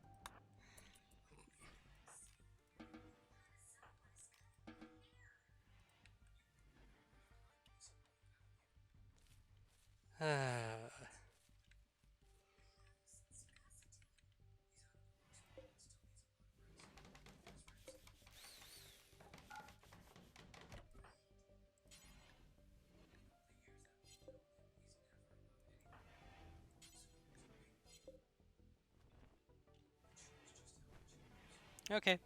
Okay.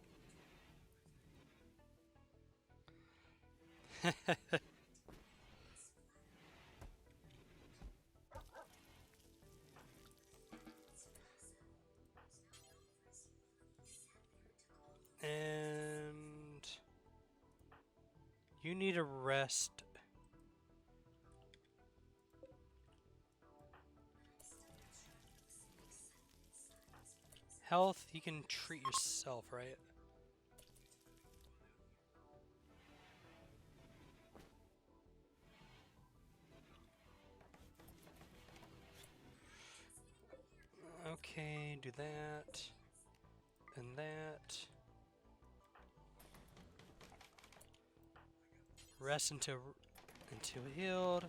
And you need a rest. Health, you can treat yourself, right? Okay, do that. And that. Rest until healed.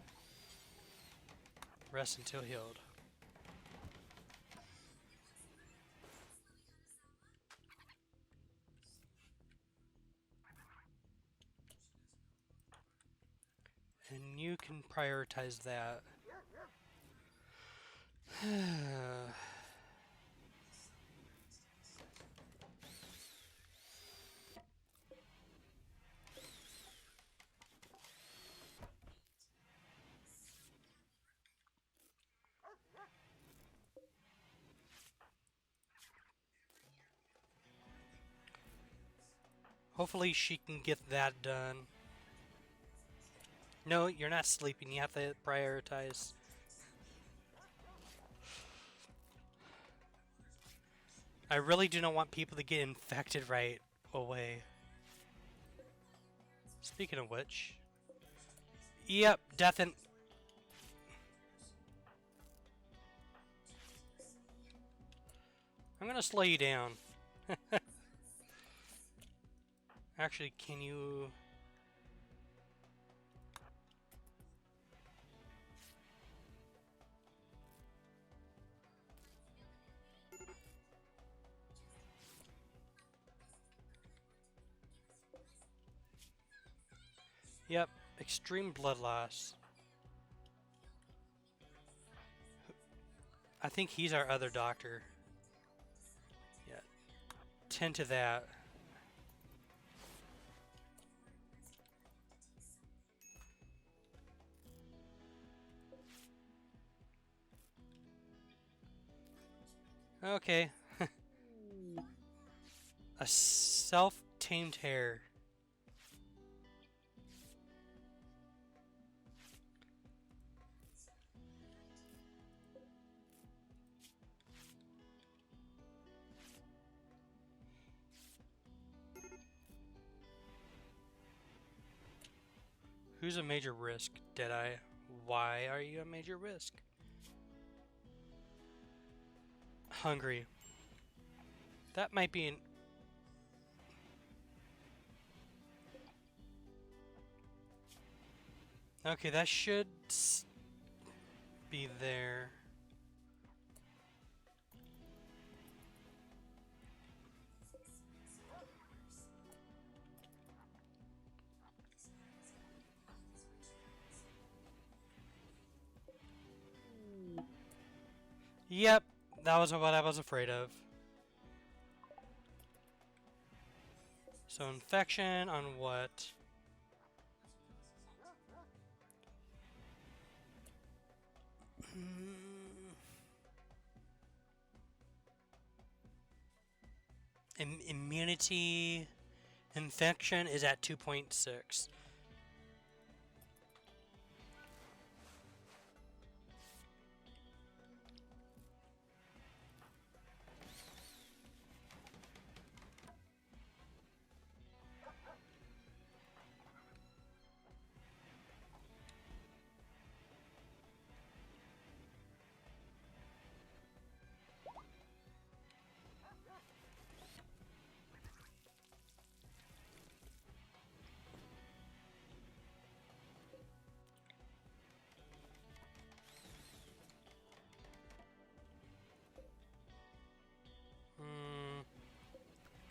Rest until healed. And you can prioritize that. Hopefully she can get that done. No, you're not sleeping. You have to prioritize. I really do not want people to get infected right away. Speaking of which... Yep, death and... I'm gonna slow you down. Actually, can you... Yep, extreme blood loss. I think he's our other doctor. Yeah, tend to that. Okay. A self-tamed hare. Who's a major risk, Deadeye? Why are you a major risk? Hungry. That might be an... Okay, that should be there. Yep, that was what I was afraid of. So infection on what? Immunity infection is at 2.6.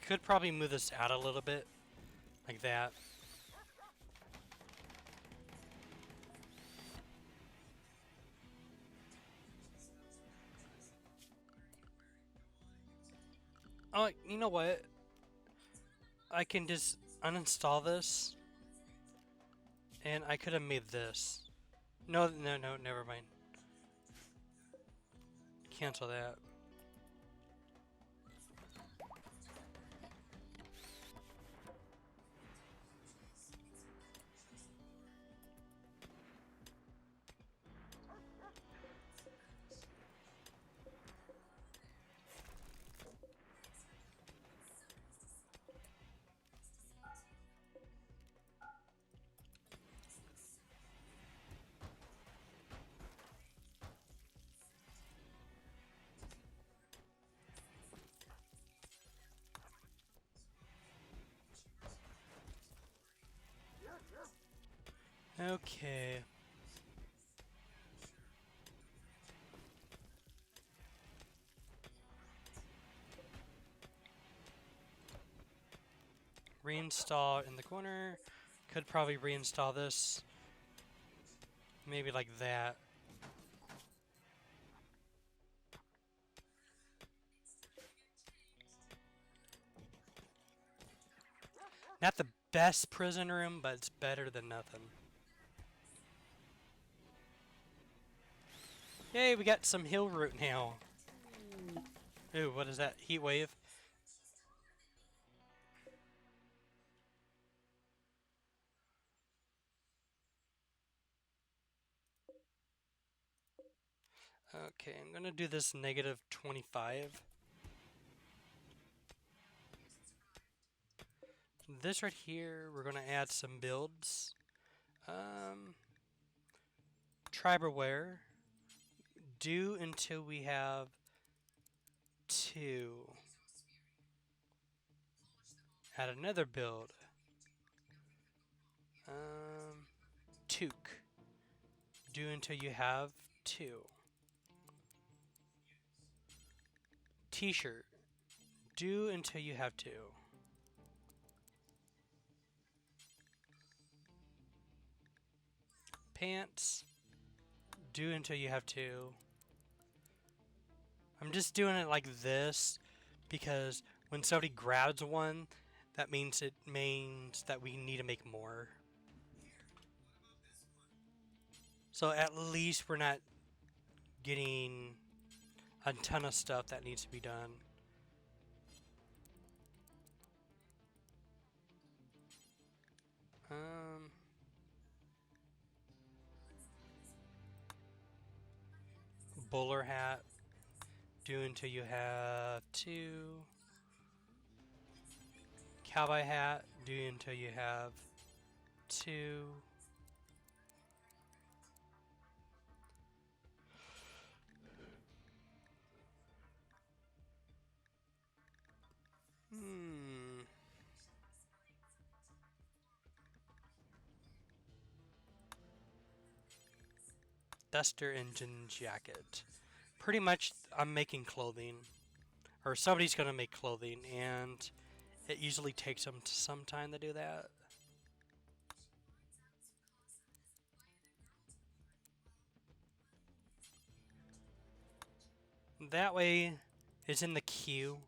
Could probably move this out a little bit, like that. Oh, you know what? I can just uninstall this, and I could have made this. No, no, no, never mind. Cancel that. Okay. Reinstall in the corner. Could probably reinstall this. Maybe like that. Not the best prison room, but it's better than nothing. Yay, we got some hill root now. Ooh, what is that? Heat wave? Okay, I'm gonna do this negative 25. This right here, we're gonna add some builds. Triberware. Do until we have 2. Add another build. Toque. Do until you have 2. T-shirt. Do until you have 2. Pants. Do until you have 2. I'm just doing it like this because when somebody grabs one, that means that we need to make more. So at least we're not getting a ton of stuff that needs to be done. Bowler hat. Do until you have 2. Cowboy hat. Do until you have 2. Duster engine jacket. Pretty much I'm making clothing. Or somebody's gonna make clothing, and it usually takes them some time to do that. That way it's in the queue.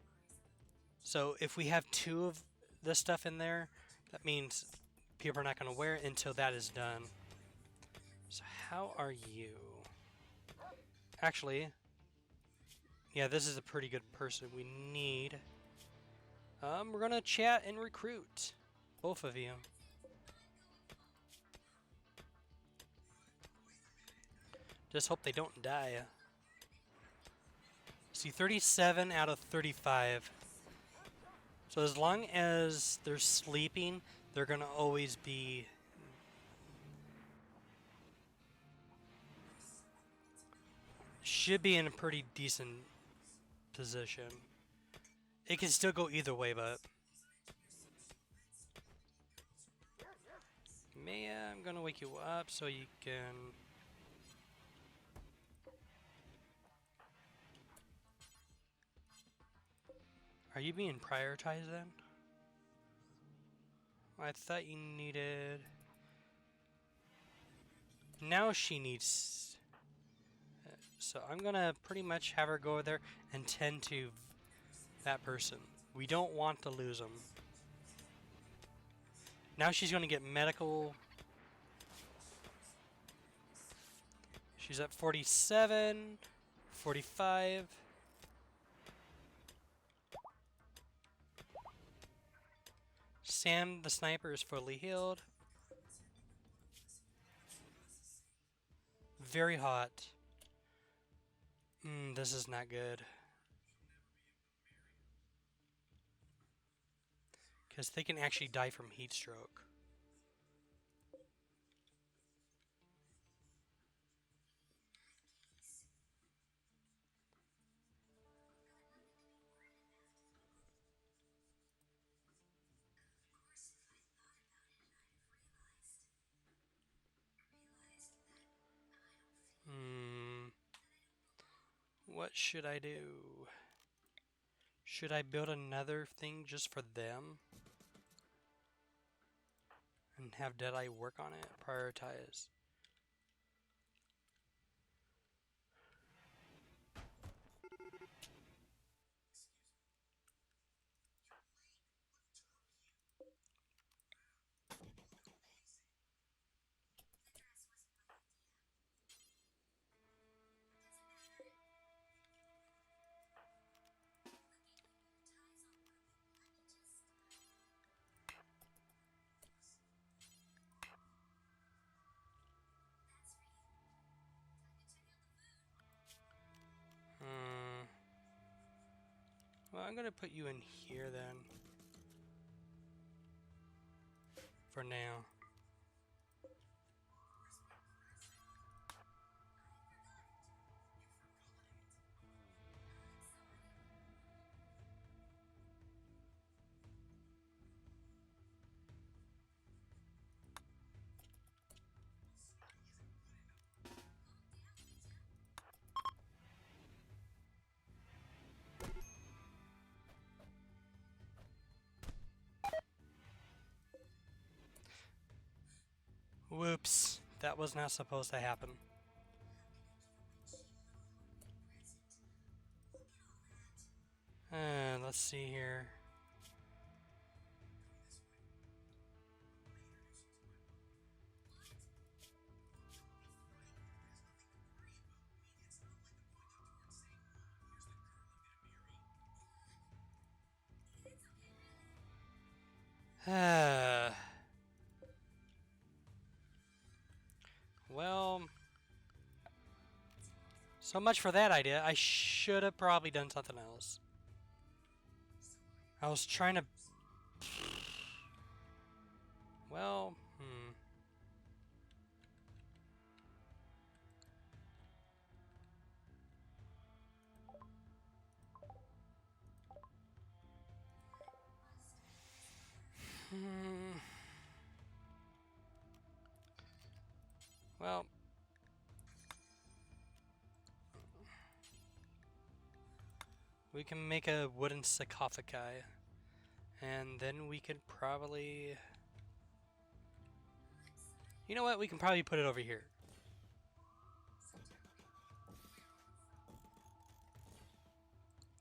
So if we have 2 of this stuff in there, that means people are not going to wear it until that is done. So how are you? Actually, yeah, this is a pretty good person we need. We're going to chat and recruit both of you. Just hope they don't die. See, 37 out of 35. So as long as they're sleeping, they're going to always be... should be in a pretty decent position. It can still go either way, but... Maya, I'm going to wake you up so you can... Are you being prioritized then? I thought you needed... Now she needs... So I'm gonna pretty much have her go over there and tend to that person. We don't want to lose them. Now she's gonna get medical. She's at 47, 45. Sam the sniper is fully healed. Very hot. This is not good. Because they can actually die from heat stroke. What should I do? Should I build another thing just for them? And have Deadeye work on it? Prioritize. Well, I'm gonna put you in here then. For now. Whoops. That was not supposed to happen. Let's see here. Well, so much for that idea. I should have probably done something else. I was trying to. Well, hmm. Well, we can make a wooden sarcophagi, and then we could probably. You know what? We can probably put it over here.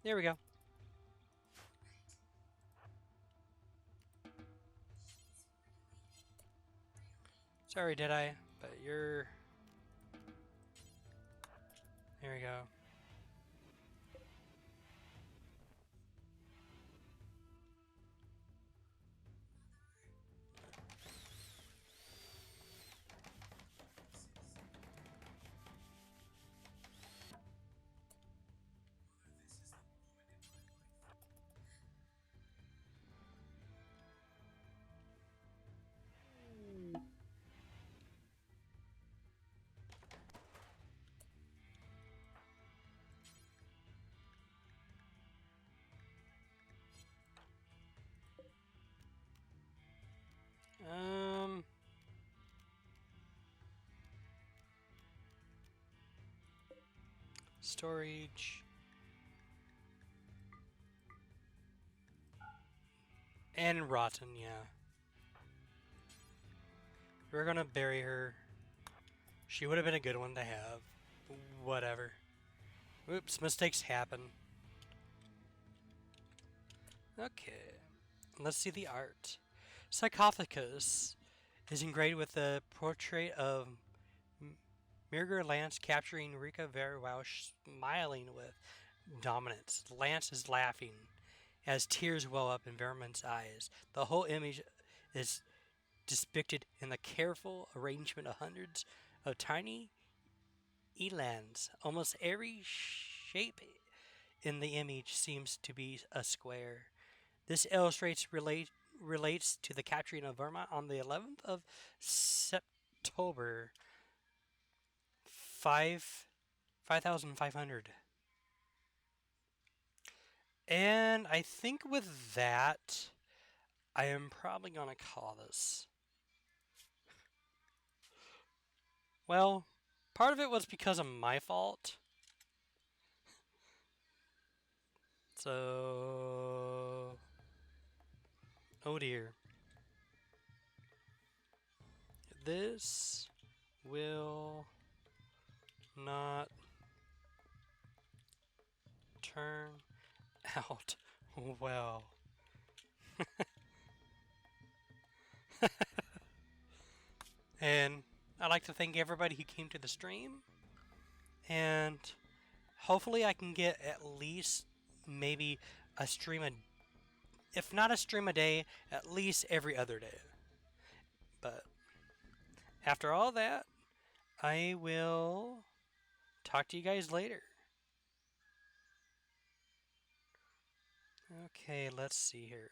There we go. Sorry, did I? But you're. There we go. Um. Storage. And rotten, yeah. We're gonna bury her. She would have been a good one to have. Whatever. Oops, mistakes happen. Okay. Let's see the art. Sarcophagus is engraved with a portrait of Mirger Lance capturing Rika very while smiling with dominance. Lance is laughing as tears well up in Vermin's eyes. The whole image is depicted in the careful arrangement of hundreds of tiny elands. Almost every shape in the image seems to be a square. This relates to the capturing of Vermont on the 11th of September 5,500. And I think with that, I am probably going to call this. Well, part of it was because of my fault. So. Oh dear. This will not turn out well. And I'd like to thank everybody who came to the stream. And hopefully, I can get at least maybe a stream a, if not a stream a day, at least every other day. But after all that, I will talk to you guys later. Okay, let's see here.